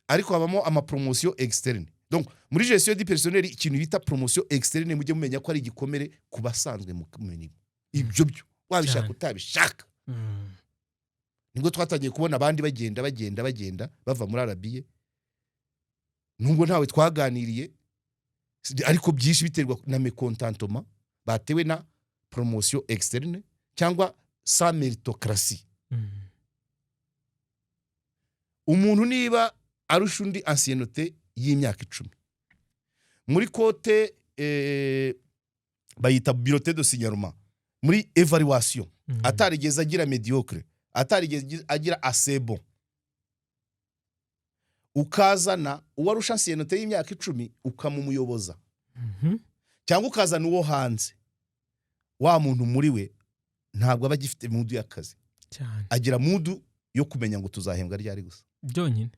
Ariko habamo ama promotion externe. Donc muri gestion du personnel ikintu bita promotion externe mujye mumenya ko ari igikomere kubasanzwe mu mirimo. Ibyo byo wabishaka utabishaka. Nibwo twatangiye kubona abandi bagenda bava muri RBA. Nubwo ntawe twaganiriye, ariko byinshi biterwa na mécontentement batewe na promotion externe cyangwa sans méritocratie. Umuntu niba arusha undi ancienneté y'imyaka 10 muri kote bayita bulletin de signalement, muri evaluation atarigeze agira mediocre, atarigeze agira assez bon, ukazana uwarusha ancienneté y'imyaka 10 ukamumuyoboza, cyangwa ukazana uwo hanze, wa muntu muri we ntabwo aba gifite mudu y'akazi cyane, agira mudu yo kumenya ngo tuzahembwa ryari gusa byonyine.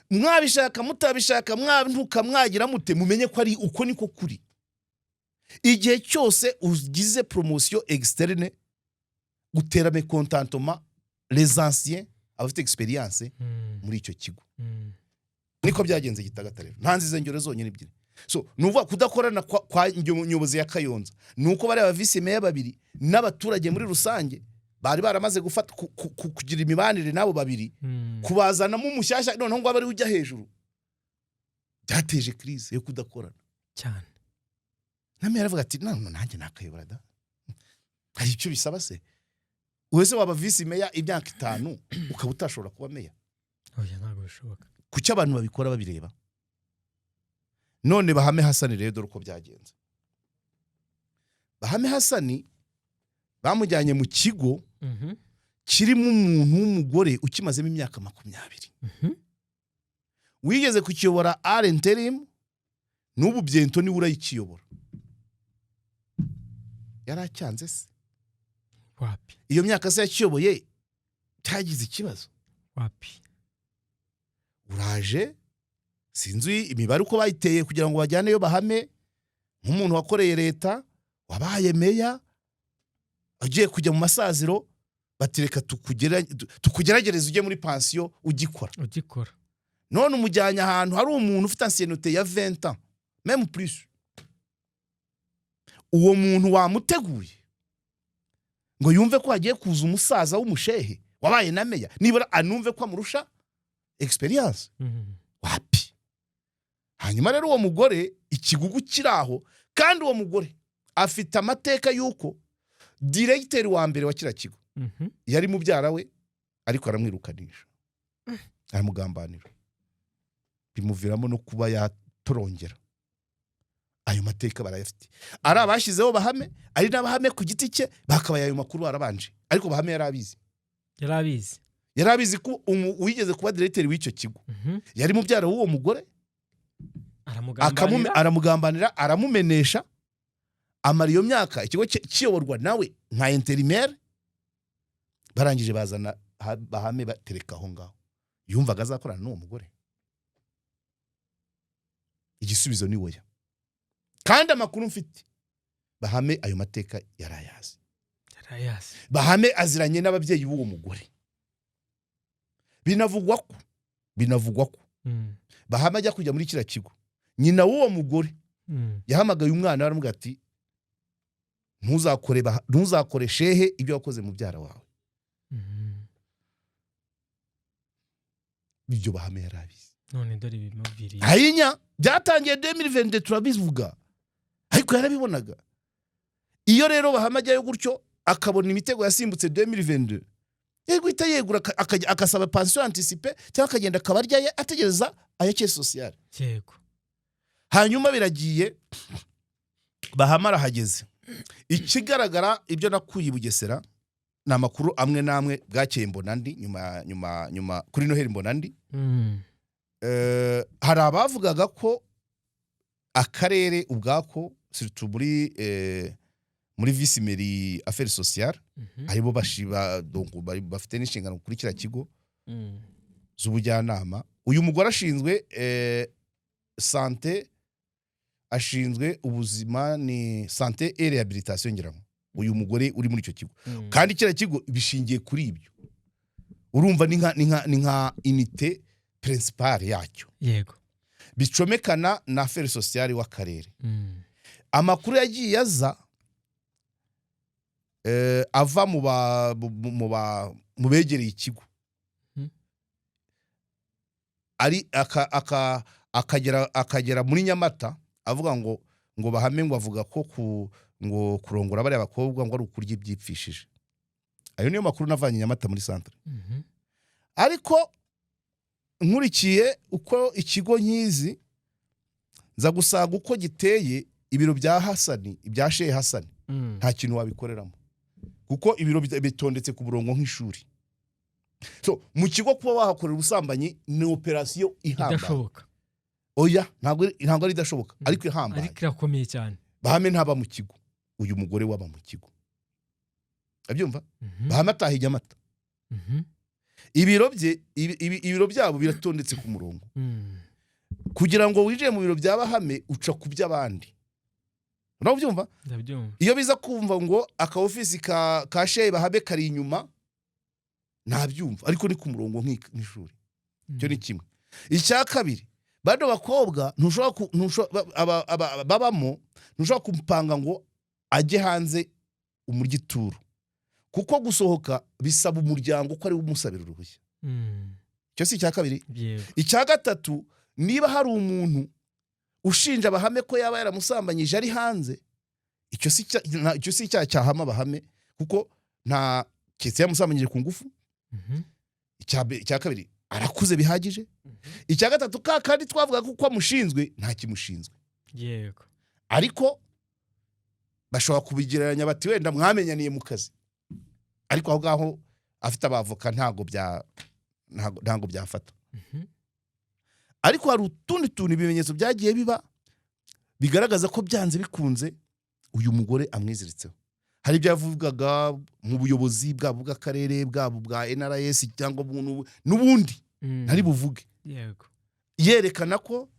Mwabishaka mutabishaka, mwantuka mwagira mute, mumenye ko ari uko niko kuri. Igihe cyose ugize promotion externe gutera mécontentement les anciens abafite experience muri icyo kigo. Niko byagenze Gitagata rero. Ntanzize ngero zonyine ebyiri. So nuvuga kudakorana kwa nyobozi ya Kayonza nuko bari aba vice meya babiri n'abaturage muri rusange bari baramaze gufata kugira imibanire nabo babiri, kubazana mu mushyashya none ngo abari ujya hejuru, byateje crise yo kudakorana cyane. Namwe yaravuga ati nanjye nakayobora da. hari icyo bisaba se wese waba vice meya imyaka 5 ukaba utashobora kuba meya oya ntabwo bishoboka kuki abantu babikora babireba none Bahame Hassan rero dore uko byagenze Bahame Hassan bamujyanye mu kigo kirimo umuntu w'umugore ukimazemo imyaka 20 wigeze kukiyobora interim n'ubu byento ni urayikiyobora yaracyanze se wapi iyo myaka se yakiyoboye cyagize ikibazo wapi uraje sinzi imibare uko bayiteye kugira ngo bajyaneyo Bahame nk'umuntu wakoreye leta wabaye meya agiye kujya mu masaziro batireka tukugeragereza ujye muri pension ugikora none umujyanye ahantu hari umuntu ufite ancienneté ya 20 ans même plus uwo muntu wamuteguye ngo yumve ko agiye kuza umusaza w'umushehe wabaye na meya nibura anumve ko amurusha experience wapi hanyuma rero uwo mugore ikigugu kiraho kandi uwo mugore afite amateka yuko directeur wa mbere wa kira kigo yari mubyara we ariko aramwirukanisha aramugambanira bimuviramo no kuba yatorongera ayo mateka barayafite ari abashyizeho Bahame ari n'Abahame ku giti cye bakabaye ayo makuru arabanje ariko Bahame yarabizi ko wigeze kuba directeur w'icyo kigo yari mubyara w'uwo mugore aramugambanira aramumenesha amara iyo myaka ikigo kiyoborwa nawe nka intérimaire barangije bazana Bahame batereka aho ngaho yumvaga azakorana n'uwo mugore igisubizo ni woya kandi amakuru mfite Bahame ayo mateka yarayazi Bahame aziranye n'ababyeyi b'uwo mugore binavugwa ko Bahame ajya kujya muri kira kigo nyina w'uwo mugore yahamagaye umwana aramubwira ati ntuzakore shehe ibyo wakoze mu byara wawe ibyo Bahame yarabizi none dore bimubiriye ayinya byatangiye 2022 turabivuga ariko yarabibonaga iyo rero Bahame ajyayo gutyo akabona imitego yasimbutse 2022 yegwita yegura akasaba pension anticipée cyangwa akagenda akabarya ye ategereza ayake social yego hanyuma biragiye Bahame arahageze ikigaragara ibyo nakuye i Bugesera na makuru amwe namwe bwakeye mbona ndi nyuma kuri Noheli mbona ndi hari abavugaga ko akarere ubwako surtout muri vice mairie affaires sociales aribo bashiba donc bafite n'inshingano kuri kira kigo z'ubujyanama uyu mugore ashinzwe santé ashinzwe ubuzima ni santé et réhabilitation ngirango uyu mugore uri muri icyo kigo kandi kira kigo bishingiye kuri ibyo urumva ni nka unité principale yacyo yego bicomekana na affaires sociales w'akarere amakuru yagiye aza ava mu begereye ikigo ari akagera muri Nyamata avuga ngo Bahame ngo avuga ko ngo kurongora bari abakobwa ngo ari ukurya ibyipfishije ayo niyo makuru navanye Nyamata muri centre ariko nkurikiye uko ikigo nkizi za gusaga uko giteye ibiro bya Hassan ibya Shehe Hassan nta kintu wabikoreramo kuko ibiro bitondetse ku burongo nk'ishuri so mu kigo kuba wahakorera ubusambanyi ni operation idashoboka oya ntabwo ari idashoboka ariko ihambaye ariko irakomeye cyane Bahame ntaba mu kigo uyu mugore waba mu kigo abyumva Bahame atahije amata ibiro byabo biratondetse ku murongo kugira ngo winjiye mu biro bya Bahame uca ku by'abandi urabyumva iyo biza kumva ngo aka office ka Shehe Bahame kari inyuma ntabyumva ariko ni ku murongo nk'ishuri cyo ni kimwe icya kabiri bado bakobwa babamo ntushobora kumpanga ngo ajye hanze umurgituro kuko gusohoka bisaba umuryango ko ari umusabira uruhushya cyo si icya kabiri icya gatatu niba hari umuntu ushinja Bahame ko yaba yaramusambanyije ari hanze icyo si icyaha cyahama Bahame kuko nta kese yamusambanyije ku ngufu. Icya kabiri arakuze bihagije. Icya gatatu kandi twavuga ko amushinzwe nta kimushinzwe. Yego. Ariko bashobora kubigereranya bati wenda mwamenyaniye mu kazi, ariko aho ngaho afite abavoka ntago byafata. Ariko hari utundi tuntu ibimenyetso byagiye biba bigaragaza ko byanze bikunze uyu mugore amwiziritseho. Hari ibyo yavugaga mu buyobozi bwabo bw'akarere bwabo bwa NRS cyangwa n'ubundi ntari buvuge. Yego. Yerekana ko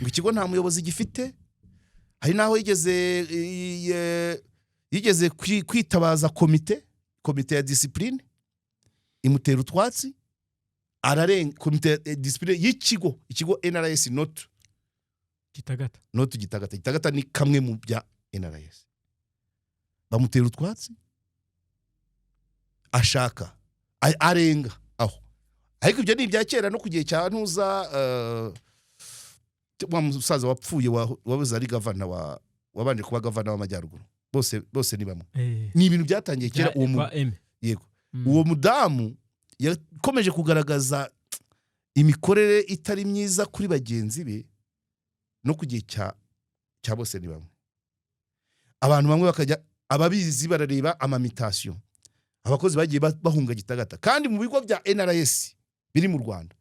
ngo ikigo nta muyobozi gifite. Hari naho yigeze kwitabaza komite ya discipline imutera utwatsi, ararenga komite ya discipline ikigo NRS not Gitagata ni kamwe mu bya NRS. Bamutera utwatsi, ashaka arenga aho. Ariko ibyo ni ibya kera no kugiye cya ntuza wa musaza wapfuye wabuze ari gavana wabanje kuba gavana w'amajyaruguru. Bose ni bamwe. Ni ibintu byatangiye kera yego. Uwo mudamu yakomeje kugaragaza imikorere itari myiza kuri bagenzi be no kugiye cya bose ni bamwe. Abantu bamwe bakajya ababizi barareba amamitation. Abakozi bagiye bahunga Gitagata kandi mu bigo bya NRS biri mu Rwanda.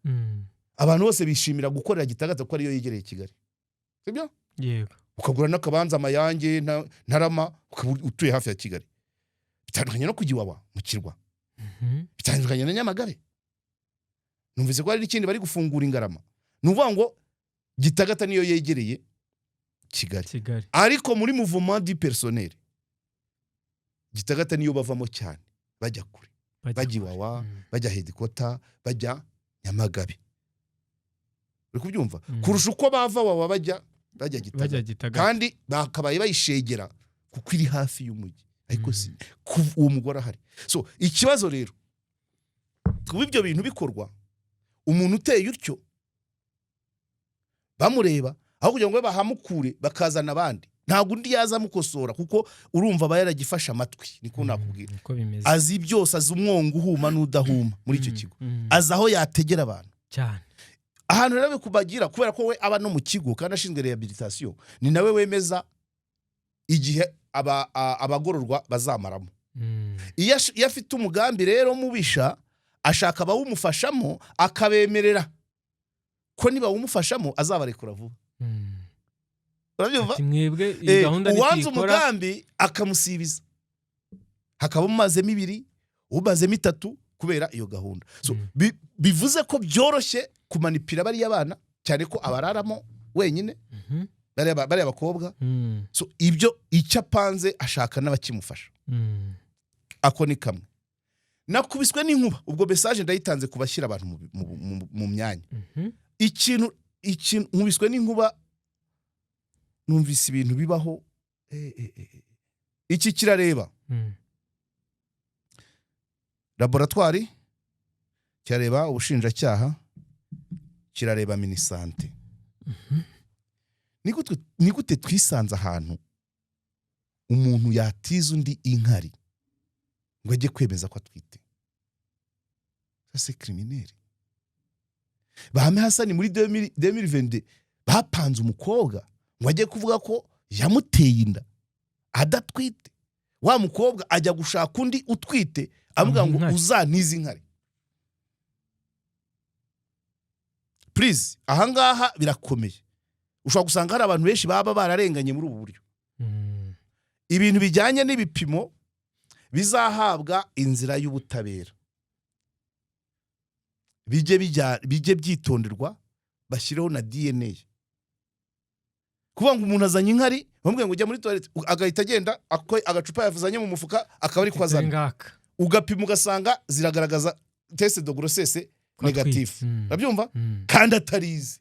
Abantu bose bishimira gukorera Gitagata ko ariyo yegereye Kigali. Sibyo? Yego. Ukagura n'akabanza Amayange Ntarama utuye hafi ya Kigali. Bitandukanye no kugiwawa mu Kirwa. Bitandukanye na Nyamagabe. Numvise ko hari ikindi bari gufungura Ingarama. Nuvuga ngo Gitagata niyo yegereye Kigali. Ariko muri mouvement du personnel Gitagata niyo bavamo cyane, bajya kure, bagiwawa, bajya Hedikota, bajya Nyamagabe. Uri kubyumva? Kurusha uko bava wawa bajya Gitagata. Kandi bakabaye bayishegera kuko iri hafi y'umujyi. Ariko si uwo mugore ahari. So ikibazo rero kuba ibyo bintu bikorwa, umuntu uteye utyo bamureba aho kugira ngo bahamukure bakazana abandi, ntago undi yaza mukosora kuko urumva bayaragifasha amatwi. Niko nakubwira, azi byose, azi umwongo uhuma n'udahuma muri icyo kigo, azi aho yategera abantu cyane. Ahantu rero kubagira kubera ko we aba no mu kigo kandi ashinzwe rehabilitation, ni nawe wemeza igihe abagororwa bazamaramo. Iyo afite umugambi rero mubisha, ashaka abawumufashamo akabemerera ko niba wumufashamo azabarekura vuba. Urabyumva? Uwanze umugambi akamusibiza, hakaba umazemo 2 umazemo 3 kubera iyo gahunda. So bivuze ko byoroshye kumanipira bari abana cyane ko abararamo wenyine bari abakobwa. So ibyo icyapanze ashaka n'abakimufasha. Ako ni kamwe. Nakubiswe n'inkuba, ubwo message ndayitanze kubashyira abantu mu myanya. Ikintu nkubiswe n'inkuba, numvise ibintu bibaho. Iki kirareba laboratoire, kirareba ubushinjacyaha, kirareba minisante. Nigute twisanze ahantu umuntu yatiza undi inkari ngo ajye kwemeza ko atwite? C'est criminel. Bahame Hasani muri 2022 bapanze umukobwa ngo ajye kuvuga ko yamuteye inda adatwite. Wa mukobwa ajya gushaka undi utwite avuga ngo uzantiza inkari. Please, ahangaha birakomeye. Ushobora gusanga hari abantu benshi baba bararenganye muri ubu buryo. Ibintu bijyanye n'ibipimo bizahabwa inzira y'ubutabera, bijye byitonderwa, bashyireho na DNA. Kuba ngo umuntu azanye inkari bamubwiye ngo ujya muri toilette agahita agenda agacupa yavuzanye mu mufuka akaba ari kwazana, ugapima ugasanga ziragaragaza test de grossesse negative. Urabyumva? Kandi atarizi.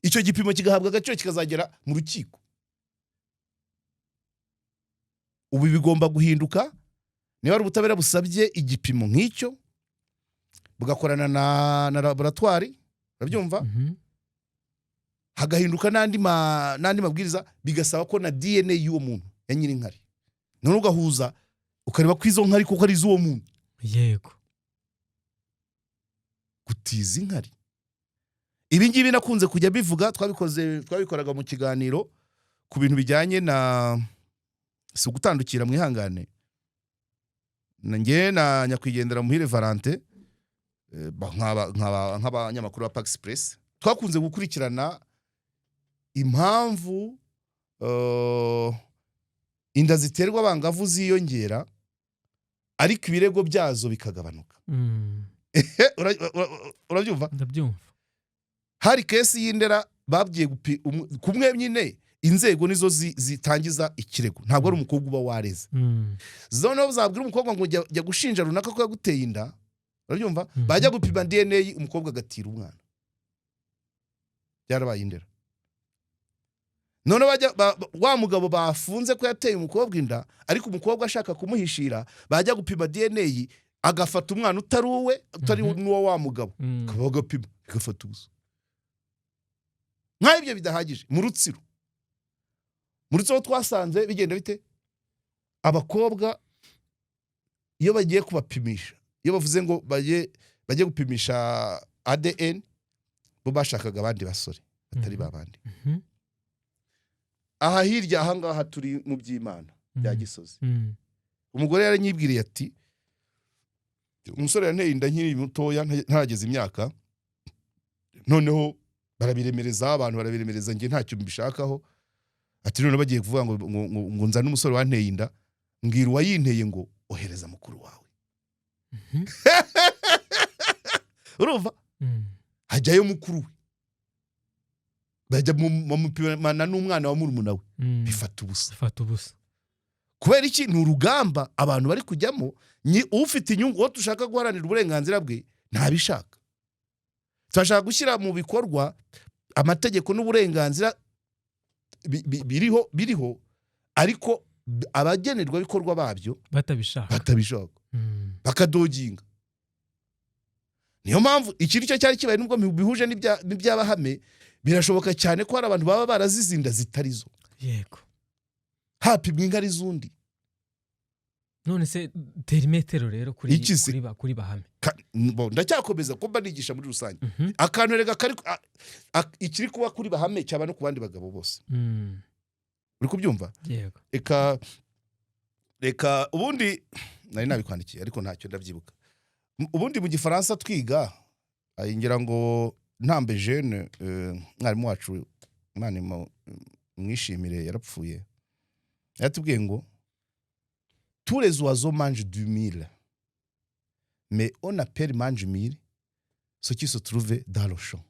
Icyo gipimo kigahabwa agaciro kikazagera mu rukiko. Ubu bigomba guhinduka. Niba ari ubutabera busabye igipimo nk'icyo bugakorana na laboratoire, urabyumva? Hagahinduka nandi mabwiriza bigasaba ko na DNA y'uwo muntu ya nyiri inkari. None ugahuza ukareba ko izo nkari kuko ari iz'uwo muntu. Yego. Gutiza inkari. Ibi ngibi nakunze kujya bivuga, twabikoraga mu kiganiro ku bintu bijyanye na si ugutandukira mwihangane. Nanjye na nyakwigendera Muhire Valentin nk'abanyamakuru ba Pax Press twakunze gukurikirana impamvu inda ziterwa abangavu ziyongera ariko ibirego byazo bikagabanuka. Urabyumva? Ndabyumva. Hari kesi y'indera babwiye kumwe nyine inzego nizo zitangiza ikirego, ntabwo ari umukobwa uba wareze. Zono bazabwira umukobwa ngo jya gushinja runaka ko yaguteye inda, urabyumva? Bajya gupima DNA umukobwa agatira umwana. Byarabaye indera. None wa mugabo bafunze ko yateye umukobwa inda ariko umukobwa ashaka kumuhishira, bajya gupima DNA agafata umwana utari uwe, utari n'uwo wa mugabo, kabaga pima agafata ubusa. Nk'ibyo bidahagije mu Rutsiro twasanze bigenda bite? Abakobwa iyo bagiye kubapimisha, iyo bavuze ngo bagiye gupimisha ADN, bo bashakaga abandi basore batari babandi. Aha hirya ahangaha turi mu by'Imana bya Gisozi. Umugore yaranyibwiriye ati umusore yanteye inda nkiri mutoya ntarageze imyaka, noneho barabiremereza, abantu barabiremereza, nge ntacyo mbishakaho. Ati none bagiye kuvuga ngo nzane umusore wanteye inda, mbwira uwayinteye ngo ohereza mukuru wawe. Urumva? Hajyayo mukuru we, bajya mupimana n'umwana wa murumuna we, bifata ubusa. Kubera iki? Ni urugamba abantu bari kujyamo, ni ufite inyungu, uwo tushaka guharanira uburenganzira bwe ntabishaka. Turashaka gushyira mu bikorwa amategeko n'uburenganzira biriho ariko abagenerwa bikorwa babyo batabishaka bakadoginga. Niyo mpamvu ikintu cyo cyari kibaye nubwo bihuje n'ibyabahame, birashoboka cyane ko hari abantu baba barazizinda zitarizo. Yego. Hapimwe inkari zundi. None se perimetero rero kuri bahame. Ndacyakomeza ko mbanigisha muri rusange. Akantu rega kari ikiri kuba kuri bahame cyaba no kubandi bagabo bose. Uri kubyumva? Yego. Reka ubundi nari nabikwandikiye ariko ntacyo ndabyibuka. Ubundi mu Gifaransa twiga ngira ngo Ntambe Jeune mwarimu wacu Imana mwishimire yarapfuye. Yatubwiye ngo tous les oiseaux mangent du mil, mais on appelle mange mil ce qui se trouve dans le champ.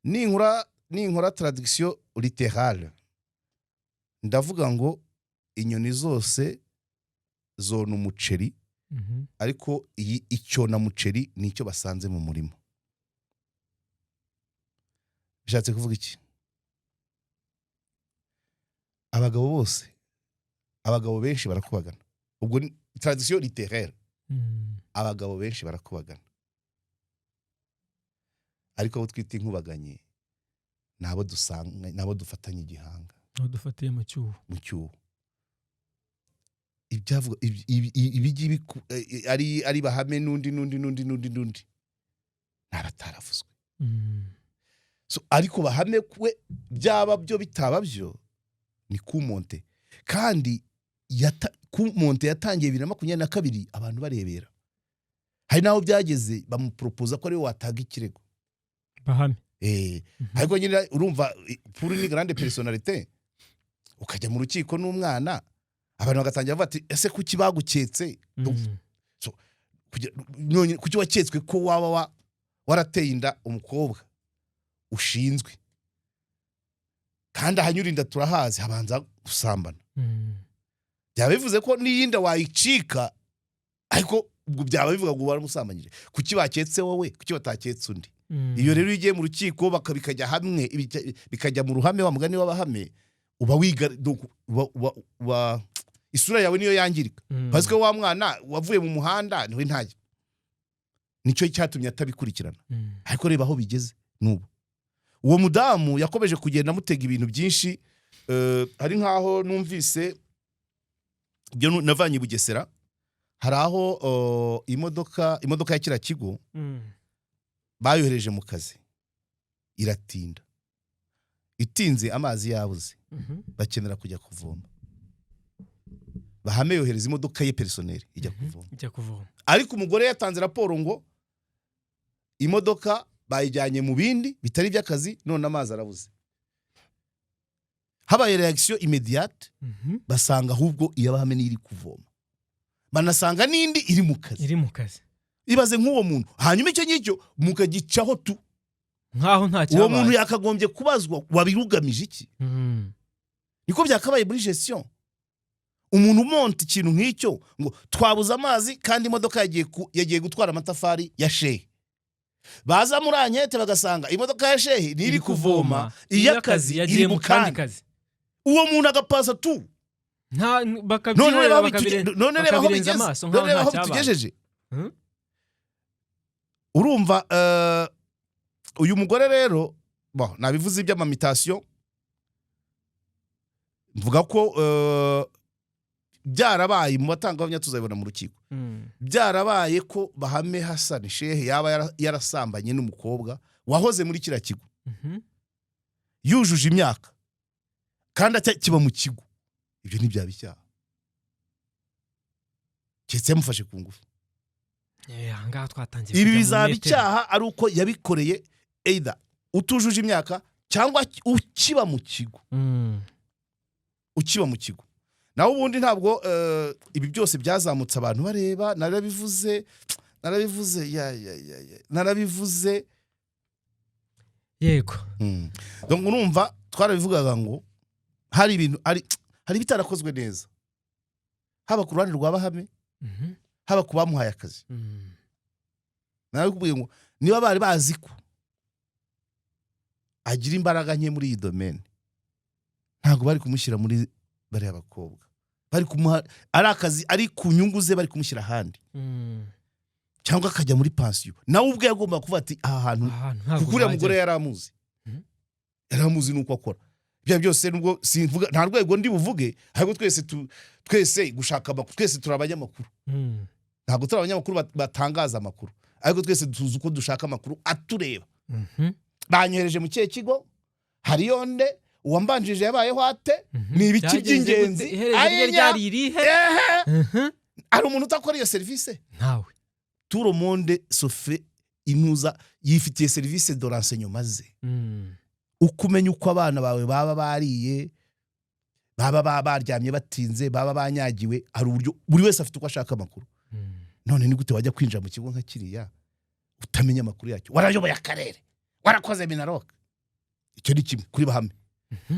Ninkora traduction littérale, ndavuga ngo inyoni zose zona umuceri, ariko icyo na muceri nicyo basanze mu murima. Bishatse kuvuga iki? Abagabo benshi barakubagana. Ubwo tradition littéraire. Abagabo benshi barakubagana. Ariko abo twita inkubaganye nabo dusanga, nabo dufatanye igihanga. Nabo dufatiye mu cyuho. Ibyavuga ibigi ari bahame nundi nabataravuzwe. So ariko bahame kwe byaba byo bitaba byo ni kumonte. Kandi kumonte yatangiye 2022 abantu barebera. Hari naho byageze bamupropoza ko ari wataga ikirego. Bahame. Ariko nyine urumva pour une grande personnalité ukajya mu rukiko n'umwana, abantu bagatangira bavuga ati ese kuki baguketse? So kuki waketswe ko waba warateye inda umukobwa ushinzwe? Kandi ahanyurinda turahazi habanza gusambana. Byaba bivuze ko niyinda wayicika, ariko ubwo byaba bivuga ngo waramusambanyije. Kuki baketse wowe, kuki bataketse undi? Iyo rero igiye mu rukiko bakabikajya hamwe, bikajya mu ruhame wa mugani w'abahame, uba wiga isura yawe niyo yangirika. Parce que wa mwana wavuye mu muhanda niwe ntaye. Nicyo cyatumye atabikurikirana. Ariko reba aho bigeze nubu. Uwo mudamu yakomeje kugenda mutega ibintu byinshi, hari nkaho numvise ibyo navanye i Bugesera hari aho imodoka ya kira kigo bayohereje mu kazi iratinda, itinze amazi yabuze, bakenera kujya kuvoma. Bahame yohereza imodoka ye personnel ijya kuvoma, ariko umugore yatanze raporo ngo imodoka bayijyanye mu bindi bitari by'akazi, none amazi arabuze. Habaye reaction immediate, basanga ahubwo iyo Bahame n'iri kuvoma, banasanga n'indi iri mu kazi. Ibaze nk'uwo muntu, hanyuma icyo ngicyo mukagicaho tu nkaho nta cyabaye. Uwo muntu yakagombye kubazwa wabirugamije iki? Niko byakabaye muri gestion. Umuntu umonta ikintu nk'icyo ngo twabuze amazi kandi imodoka yagiye gutwara amatafari ya shehe. Baza muri ankete bagasanga imodoka ya shehe niri kuvoma, iy'akazi iri mu kandi kazi. Uwo muntu agapasa tu. None bakabirenza amaso nkaho tugejeje. Urumva uyu mugore rero nabivuze iby'amamitation, mvuga ko byarabaye mu batangabuhamya tuzabibona mu rukiko. Byarabaye ko Bahame Hassan Shehe yaba yarasambanye n'umukobwa wahoze muri kira kigo, yujuje imyaka kandi kiba mu kigo. Ibyo ntibyaba icyaha, cyetse mufashe ku ngufu. Ibi bizaba icyaha ari uko yabikoreye either utujuje imyaka cyangwa ukiba mu kigo. Ukiba mu kigo. Naho ubundi ntabwo ibi byose byazamutse abantu bareba. Narabivuze yego. Donc urumva twarabivugaga ngo hari ibintu hari bitarakozwe neza, haba ku ruhande rwa Bahame, haba ku bamuhaye akazi. Nawe kubwiye ngo niba bari bazi ko agira imbaraga nke muri iyi domaine, ntabwo bari kumushyira muri bari abakobwa, bari kumuha ari akazi ari ku nyungu ze, bari kumushyira ahandi cyangwa akajya muri pension. Nawe ubwe yagomba kuvuga ati aha hantu kukuriya mugore yaramuzi nuko akora. Bya byose nubwo simvuga nta rwego ndi buvuge, ahubwo twese gushaka amakuru, twese turabanyamakuru. Ntabwo turi abanyamakuru batangaza amakuru, ariko twese tuzi uko dushaka amakuru atureba. Banyohereje mu kiye kigo, hari yonde uwambanjije yabayeho ate, ni ibiki by'ingenzi ari umuntu utakora iyo service ntawe. Tout le monde sauf inuza yifitiye service de renseignement ze. Ukumenya uko abana bawe baba bariye, baba baryamye batinze, baba banyagiwe, hari uburyo buri wese afite uko ashaka amakuru. None ni gute wajya kwinjira mu kigo nka kiriya utamenya amakuru yacyo? Warayoboye akarere, warakoze Minaroka. Icyo ni kimwe kuri Bahame.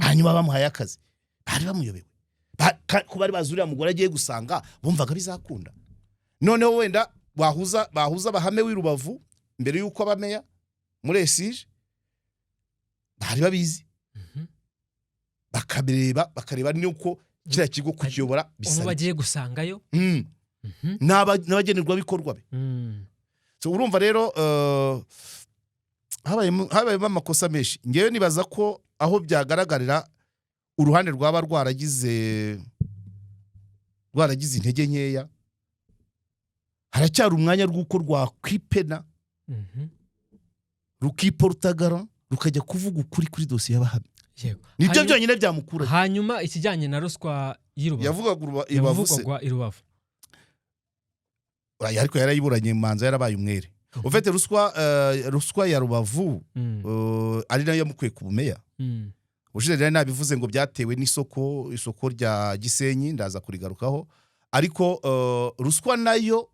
Hanyuma bamuhaye akazi, bari bamuyobewe, ko bari bazurira mugore agiye gusanga bumvaga bizakunda. Noneho wenda bahuza Bahame w'Irubavu mbere yuko abameya muri Esige, bari babizi, bakareba nuko kiriya kigo kukiyobora bisaba. Bagiye gusangayo n'abagenerwa bikorwa be. So urumva rero habaye amakosa menshi. Ngewe nibaza ko aho byagaragarira uruhande rwaba rwaragize intege nkeya, haracyari umwanya rw'uko rwakwipena, rukiporutagara, rukajya kuvuga ukuri kuri dosiye ya Bahame. Nibyo byonyine byamukura. Hanyuma ikijyanye na ruswa y'Irubavu, yavugwaga Irubavu, ariko yarayiburanye manza yarabaye umwere. Ufite ruswa ya Rubavu ari nayo yamukwiye ku bumeya. Ushije rero nabivuze ngo byatewe isoko rya Gisenyi, ndaza kurigarukaho, ariko ruswa nayo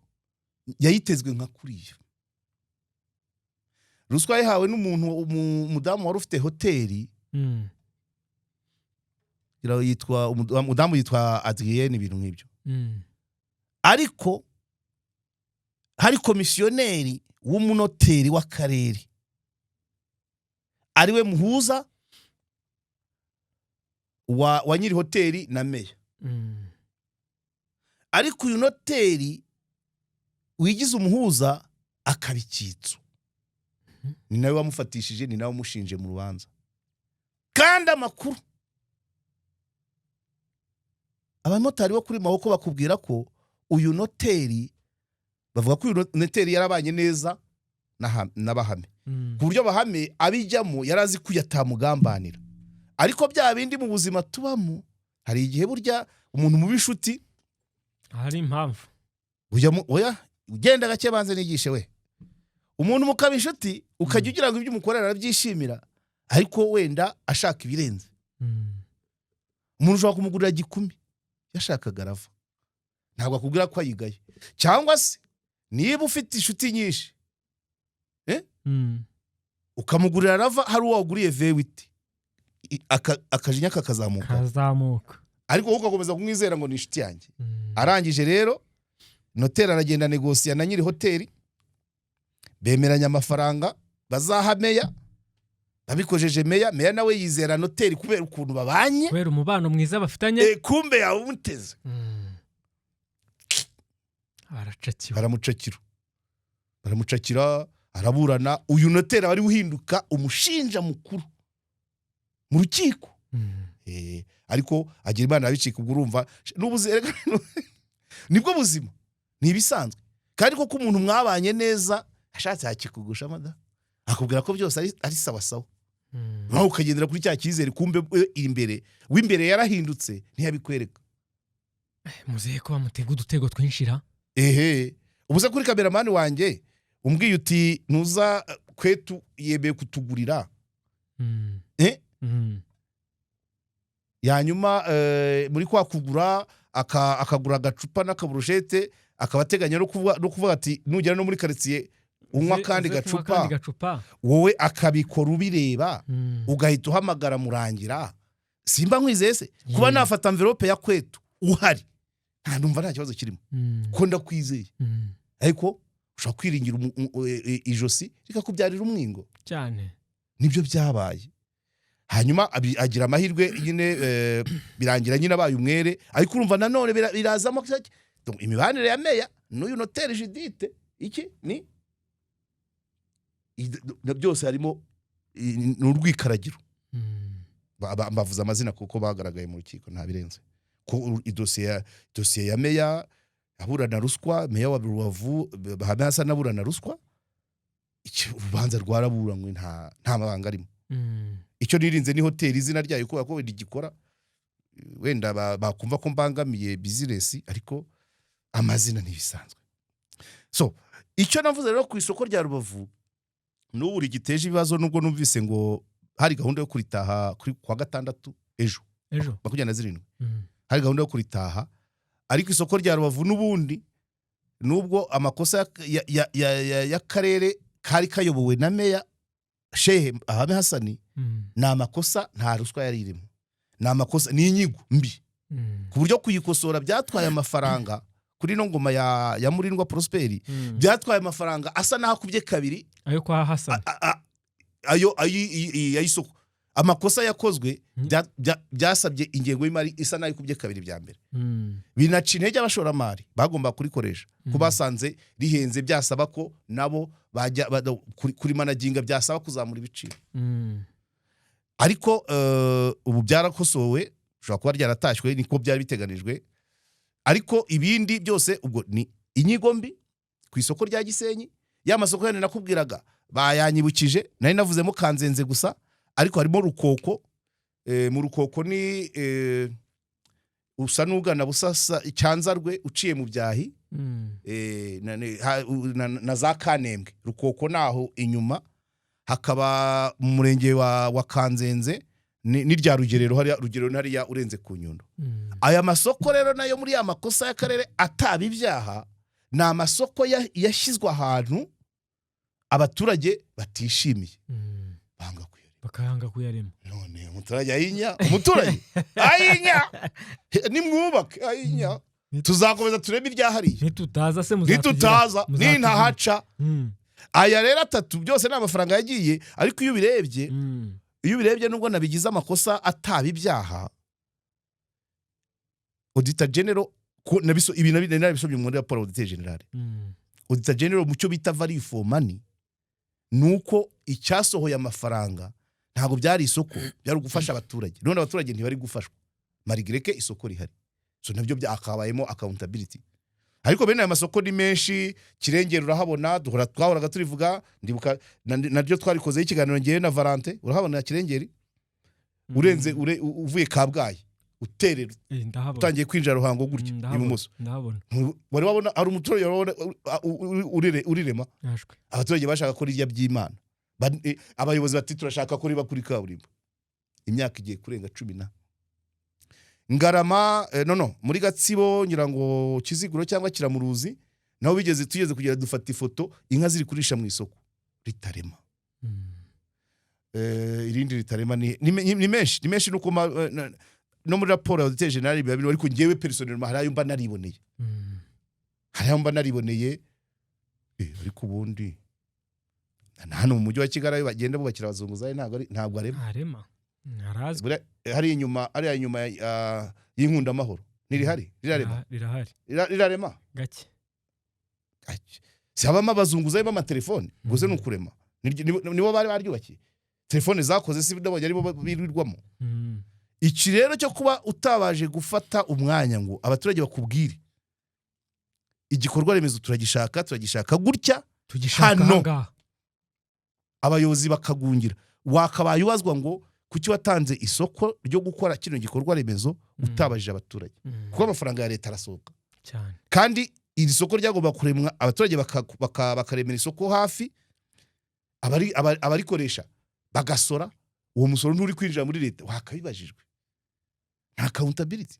yayitezwe nka kuriya. Ruswa yahawe n'umuntu, umudamu wari ufite hoteli, umudamu yitwa Adrienne, ibintu nk'ibyo. Ariko hari komisiyoneri w'umunoteri w'akarere, ariwe muhuza wa nyiri hoteli na meya. Ariko uyu noteri wigize umuhuza akabikitso, ni nawe wamufatishije, ni nawe umushinje mu rubanza. Kandi amakuru abamotari bo kuri Mahoko bakubwira ko uyu noteri bavuga ko uyu noteri yarabanye neza n'abahame ku buryo bahame abijyamo yarazi ko yatamugambanira. Ariko bya bindi mu buzima tubamo hari igihe burya umuntu mu bishuti hari impamvu oya ugenda gake banze nigishe we. Umuntu mukaba inshuti ukajya ugira ngo ibyo umukorera arabyishimira ariko wenda ashaka ibirenze. Umuntu ushobora kumugurira 10 yashakaga arava ntabwo akubwira ko ayigaye. Cyangwa se niba ufite inshuti nyinshi ukamugurira arava hari uwo waguriye V8 akajinya kakazamuka ariko wowe ugakomeza kumwizera ngo ni inshuti yanjye. Arangije rero noteri aragenda negosiya na nyiri hoteli bemeranya amafaranga bazaha meya babikojeje meya nawe yizera noteri kubera ukuntu babanye kubera umubano mwiza bafitanye kumbe yawe umuteze baramucakira araburana. Uyu noteri wari uhinduka umushinja mukuru mu rukiko ariko agira Imana abicika ubwo urumva nibwo buzima ni ibisanzwe. Kandi koko umuntu mwabanye neza ashatse yakikugusha mada akubwira ko byose ari sawa sawa nawe ukagendera kuri cya cyizere kumbe imbere w'imbere yarahindutse ntiyabikwereka. Muzehe ko bamutega udutego twinshira ubuze kuri kameramani wanjye umbwiye uti ntuza kwetu yebeye kutugurira yanyuma muri kwa kugura akagura agacupa n'akaburushete akabateganya no kuvuga ati nugera no muri quartier unywa kandi gacupa wowe akabikora ubireba ugahita uhamagara murangira simba nkwizese kuba nafata envelope ya kwetu uhari ndumva nta kibazo kirimo ko ndakwizeye ariko ushaka kwiringira ijosi rikakubyarira umwingo cyane nibyo byabaye. Hanyuma agira amahirwe nyine birangira nyine abaye umwere ariko urumva nanone birazamo imibanire ya meya n'uyu noteri Judith iki ni byose harimo n'urwikaragiro bavuze amazina kuko bagaragaye mu rukiko nta birenze ko idosiye ya meya aburana ruswa meya wa Rubavu bahame hasa naburana ruswa urubanza rwaraburanywe nta mabanga arimo. Icyo nirinze ni hoteli izina ryayo ko wenda igikora wenda bakumva ko mbangamiye business ariko amazina ntibisanzwe. So icyo navuze rero ku isoko rya Rubavu n'ubu rigiteje ibibazo nubwo numvise ngo hari gahunda yo kuritaha kuri kwa gatandatu ejo 27 hari gahunda yo kuritaha ariko isoko rya Rubavu n'ubundi nubwo amakosa ya karere kari kayobowe na meya Shehe Ahame Hasani na amakosa nta ruswa yari irimo na amakosa ni inyigo mbi ku buryo kuyikosora byatwaye amafaranga kuri no ngoma ya Murindwa Prosperi byatwaye amafaranga asa naho kubye kabiri ayo kwa Hasani ayisoko amakosa yakozwe byasabye ingengo y'imari isa nayo kubye kabiri bya mbere binaca intege abashoramari bagomba kurikoresha kubasanze rihenze byasaba ko nabo bajya kuri managinga byasaba kuzamura ibiciro ariko ubu byarakosowe ushobora kuba ryaratashywe niko byari biteganijwe ariko ibindi byose ubwo ni inyigo mbi ku isoko rya Gisenyi ya masoko yane nakubwiraga bayanyibukije nari navuzemo Kanzenze gusa ariko harimo Rukoko mu Rukoko ni usa n'ugana busasa icyanzarwe uciye mu byahi na za Kanembwe Rukoko naho inyuma hakaba mu murenge wa Kanzenze ni rya Rugerero hariya urenze ku Nyundo. Aya masoko rero nayo muri ya makosa y'akarere ataba ibyaha ni amasoko yashyizwe ahantu abaturage batishimiye bakayanga kuyarema none umuturage ayinya nimwubake ayinya tuzakomeza turebe iryahariye ntitutaza nintahaca aya rero 3 byose n'amafaranga yagiye ariko iyo ubirebye nubwo nabigize amakosa ataba ibyaha Auditor General ibi nabisomye mu raporo Auditor General Auditor General mucyo bita value for money nuko icyasohoye amafaranga ntago byari isoko byari gufasha abaturage none abaturage ntibari gufashwa marigireke isoko rihari so nabyo byakabayemo accountability. Ariko bene aya masoko ni menshi, Kirengera urahabona, twahoraga turivuga, ndibuka naryo twarikoze ikiganiro ngiye na Valente, urahabona Kirengera urenze uvuye Kabgayi uterera utangiye kwinjira Ruhango gutya ibumoso. Wari wabona ari umuturage urirema, abaturage bashaka ko rirya by'Imana, abayobozi bati turashaka ko riba kuri kaburimbo. Imyaka igiye kurenga 10 Ngarama muri Gatsibo nyirango Kiziguro cyangwa Kiramuruzi naho tugeze kugera dufata ifoto inka ziri kurisha mu isoko ritarema. Irindi ritarema ni menshi nuko no muri raporo ya Auditeur General biba ariko ngewe personnellement harayo mba nariboneye ariko ubundi hano mu mujyi wa Kigali bagenda bubakira abazunguzayi ntabwo arema. Narazwe hari inyuma y'inkunda amahoro nirihari rirarema gake sabama abazunguzayi b'amatelefone guze nukurema nibo bari baryubakiye telefone zakoze si ndabonye aribo birirwamo. Iki rero cyo kuba utabaje gufata umwanya ngo abaturage bakubwire igikorwa remezo turagishaka gutya hano, abayobozi bakagungira, wakabaye ubazwa ngo kuki watanze isoko ryo gukora kino gikorwa remezo utabajije abaturage, kuko amafaranga ya leta arasohoka cyane, kandi iri soko ryagomba kuremwa abaturage bakaremera isoko hafi, abarikoresha bagasora, uwo musoro nturi kwinjira muri leta wakabibajijwe, nta accountability.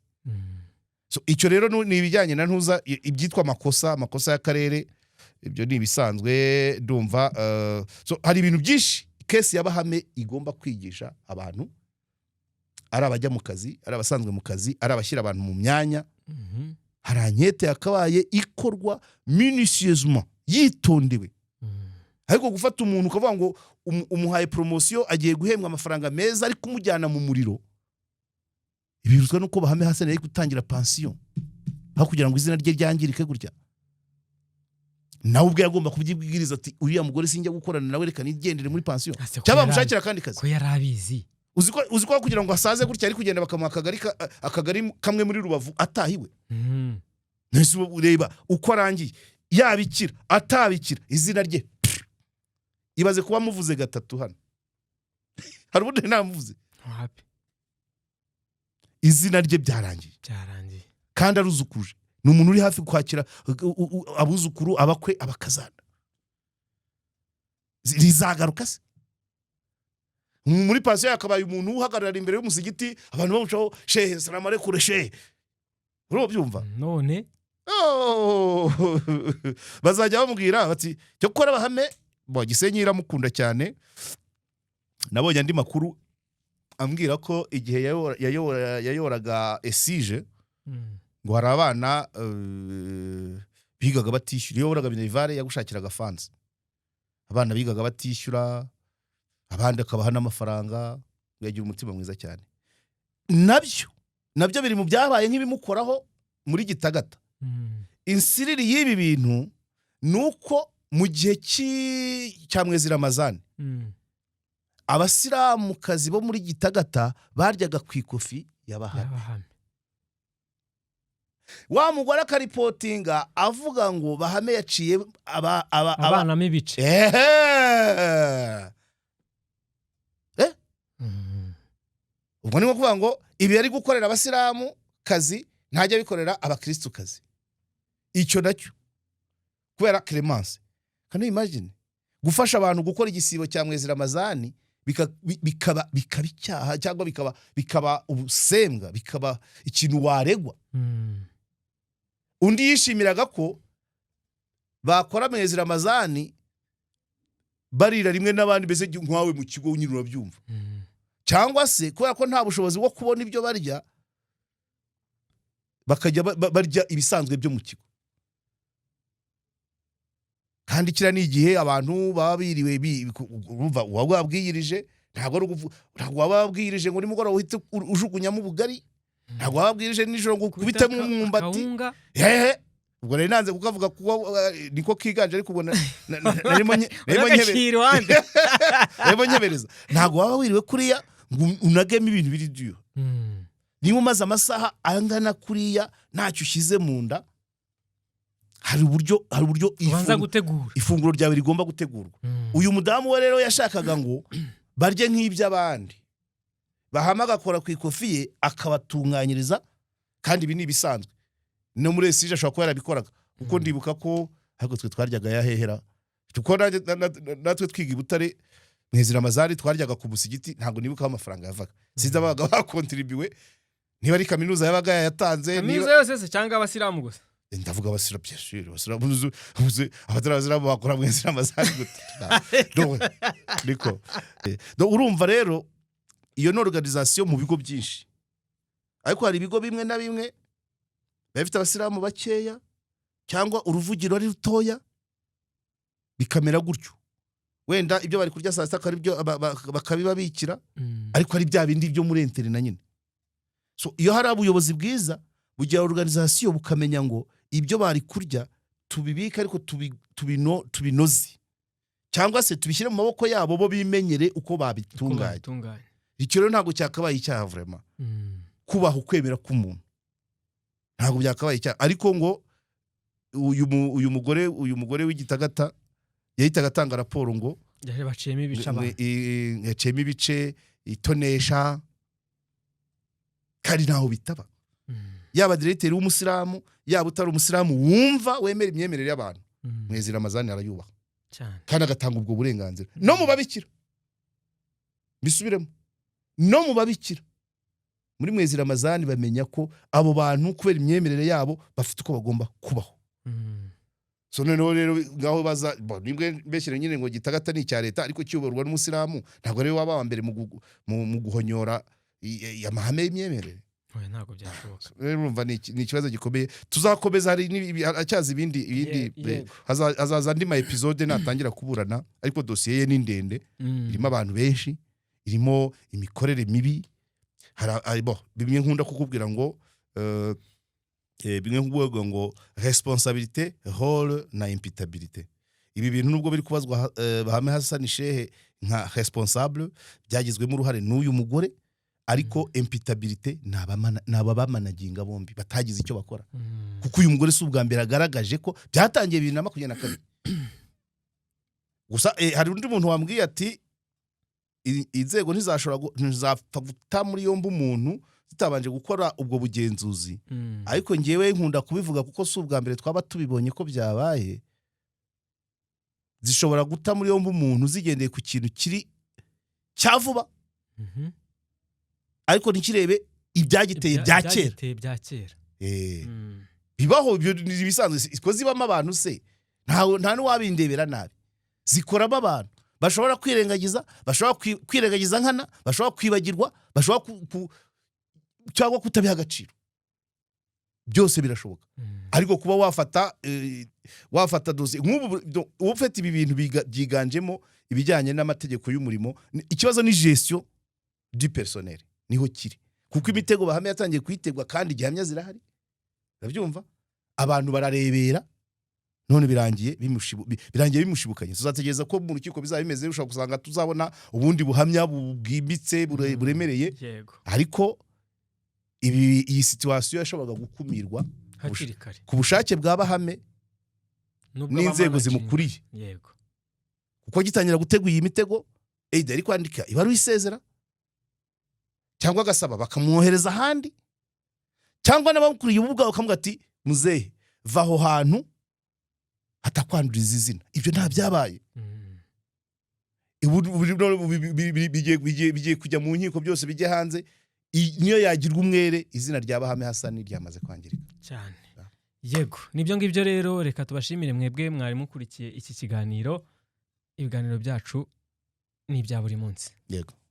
So icyo rero ni ibijyanye na ntuza ibyitwa amakosa y'akarere, ibyo ni ibisanzwe ndumva. So hari ibintu byinshi kesi y'abahame igomba kwigisha abantu, ari abajya mu kazi, ari abasanzwe mu kazi, ari abashyira abantu mu myanya. Hari ankete yakabaye ikorwa minutieusement, yitondewe. Ariko gufata umuntu ukavuga ngo umuhaye promotion agiye guhembwa amafaranga meza ariko kumujyana mu muriro, ibiruzwa nuko bahame Hassan yari gutangira pension aho kugira ngo izina rye ryangirike gutya. Nawe ubwe yagomba kubyibwiriza ati uriya mugore sinjya gukorana nawe reka nigendere muri pension cyaba mushakira kandi kazi ko yarabizi. Uziko kugira ngo asaze gutya ari kugenda bakamuha akagari kamwe muri Rubavu atahiwe. Nese ureba uko arangiye yabikira atabikira izina rye ibaze kuba muvuze 3 hano. Hari ubundi namuvuze happy izina rye byarangiye kandi aruzukuje, ni umuntu uri hafi kwakira abuzukuru, abakwe, abakazana. Rizagaruka se muri pension yakabaye umuntu uhagarara imbere y'umusigiti abantu bamucaho shehe salama alaykum shehe, uro byumva none bazajya bamubwira bati cyo gukora bahame bo Gisenyi iramukunda cyane. Nabonye andi makuru ambwira ko igihe yayoraga Esige ngo hari abana bigaga batishyura, yayoraga Minervale yagushakiraga fans, abana bigaga batishyura, abandi akabaha n'amafaranga, yagira umutima mwiza cyane. Nabyo biri mu byabaye nk'ibimukoraho muri Gitagata. Insiriri y'ibi bintu nuko mu gihe cya mwezi Ramazani abasiramu kazi bo muri Gitagata baryaga ku ikofi y'abahame. Wa mugore akaripotinga avuga ngo bahame yaciye abana mibice. Ubwo ni kuvuga ngo ibi yari gukorera abasiramu kazi ntajya bikorera abakristo kazi. Icyo nacyo kubera Clemence, can you imagine gufasha abantu gukora igisibo cya mwezi Ramazani bikaba icyaha cyangwa bikaba ubusembwa, bikaba ikintu waregwa. Undi yishimiraga ko bakora mwezi Ramazani barira rimwe n'abandi beze nkwawe mu kigo nyine urabyumva. Cyangwa se kubera ko nta bushobozi bwo kubona ibyo barya bakajya barya ibisanzwe byo mu kigo. Kandi kira ni igihe abantu baba biriwe urumva wabwabwirije, ntabwo wababwirije ngo nimugora uhite ujugunyamo ubugari, ntabwo wababwirije nijoro ngo kubitemo umwumbati. Ubwo rero nanze kukavuga kuko niko kiganje ariko ubona narimo nyebereza. Ntabwo waba wiriwe kuriya ngo unageme ibintu biri diyo. niba umaze amasaha angana kuriya ntacyo ushyize mu nda, hari uburyo ubanza gutegura ifunguro ryawe rigomba gutegurwa. Uyu mudamu we rero yashakaga ngo barye nk'iby'abandi, bahama agakora ku ikofi ye akabatunganyiriza, kandi ibi ni ibisanzwe no muri esije ashobora kuba yarabikoraga, kuko ndibuka ko ahubwo twe twaryaga yahehera, kuko natwe twiga i Butare mwezira amazari twaryaga ku musigiti, ntabwo nibuka aho amafaranga yavaga, sinzi abaga bakontribuwe, niba ari kaminuza yabaga yatanze, kaminuza yose se cyangwa abasilamu gusa. Ndavuga abasira byashire, abasiramu abatarabaziramu bakora mwezira amazari gute niko. Urumva rero iyo no organisation mu bigo byinshi, ariko hari ibigo bimwe na bimwe bafite abasiramu bakeya cyangwa uruvugiro ari rutoya, bikamera gutyo, wenda ibyo bari kurya saa sita ari byo bakabibabikira, ariko ari bya bindi byo muri internet nyine. So iyo hari abuyobozi bwiza bugira organisation bukamenya ngo ibyo bari kurya tubibika, ariko tubinoze, cyangwa se tubishyire mu maboko yabo bo bimenyere uko babitunganya. Icyo rero ntabwo cyakabaye icyaha vraiment, kubaho kwemera k'umuntu ntabwo byakabaye icyaha. Ariko ngo uyu mugore w'Igitagata yahitaga atanga raporo ngo baciyemo ibice abantu, yaciyemo ibice, itonesha, kandi ntaho bitaba. Yaba directeur w'umusilamu, yaba utari umusilamu wumva wemera imyemerere y'abantu, mwezira amazani arayubaha cyane, kandi agatanga ubwo burenganzira. No mu babikira, bisubiremo, no mu babikira muri mwezira amazani bamenya ko abo bantu kubera imyemerere yabo bafite uko bagomba kubaho. So noneho rero ngaho baza nimwe mbeshyire nyine ngo Gitagata ni icya leta, ariko cyuborwa n'umusilamu, ntabwo rero waba mbere mu guhonyora amahame y'imyemerere. Ntabwo byashoboka. Rero urumva ni ikibazo gikomeye. Tuzakomeza, hari acyaza ibindi hazaza andi ma episode natangira kuburana, ariko dosiye ye ni ndende, irimo abantu benshi, irimo imikorere mibi, bimwe nkunda kukubwira ngo bimwe nkubwo ngo responsabilité, rôle na imputabilité. Ibi bintu nubwo biri kubazwa Bahame Hassan Shehe nka responsable, byagizwemo uruhare n'uyu mugore, ariko imputabilité naba bamanaginga bombi batagize icyo bakora, kuko uyu mugore si ubwa mbere agaragaje ko byatangiye 2022. Gusa hari undi muntu wambwiye ati inzego ntizapfa guta muri yombi umuntu zitabanje gukora ubwo bugenzuzi. Ariko ngewe nkunda kubivuga kuko si ubwa mbere twaba tubibonye ko byabaye, zishobora guta muri yombi umuntu zigendeye ku kintu kiri cyavuba, ariko ntikirebe ibyagiteye bya kera. Bibaho, ibyo bisanzwe ko zibamo abantu se, nta n'uwabindebera nabi, zikoramo abantu bashobora kwirengagiza, bashobora kwirengagiza nkana, bashobora kwibagirwa, bashobora cyangwa kutabiha agaciro. Byose birashoboka. Ariko kuba wafata dosiye nk'ubu ufite ibi bintu byiganjemo ibijyanye n'amategeko y'umurimo, ikibazo ni gestion du personnel niho kiri, kuko imitego Bahame yatangiye kuyitegwa kandi gihamya zirahari, urabyumva, abantu bararebera, none birangiye bimushibukanye. Tuzategereza ko mu rukiko bizaba bimeze, ushobora gusanga tuzabona ubundi buhamya bwimbitse buremereye, ariko iyi situation yashoboraga gukumirwa ku bushake bwa Bahame n'inzego zimukuriye. Kuko gitangira gutegura iyi mitego, ari kwandika ibaruwa isezera, cyangwa agasaba bakamwohereza ahandi, cyangwa n'abamukuriye ububwa bakamuga ati muzehe vaho hantu hatakwanduriza izina. Ibyo nta byabaye. Bigiye kujya mu nkiko, byose bijye hanze, niyo yagirwa umwere izina rya Bahame Hassan ryamaze kwangirika cyane. Yego, nibyo ngibyo rero, reka tubashimire mwebwe mwari mukurikiye iki kiganiro. Ibiganiro byacu ni ibya buri munsi. Yego.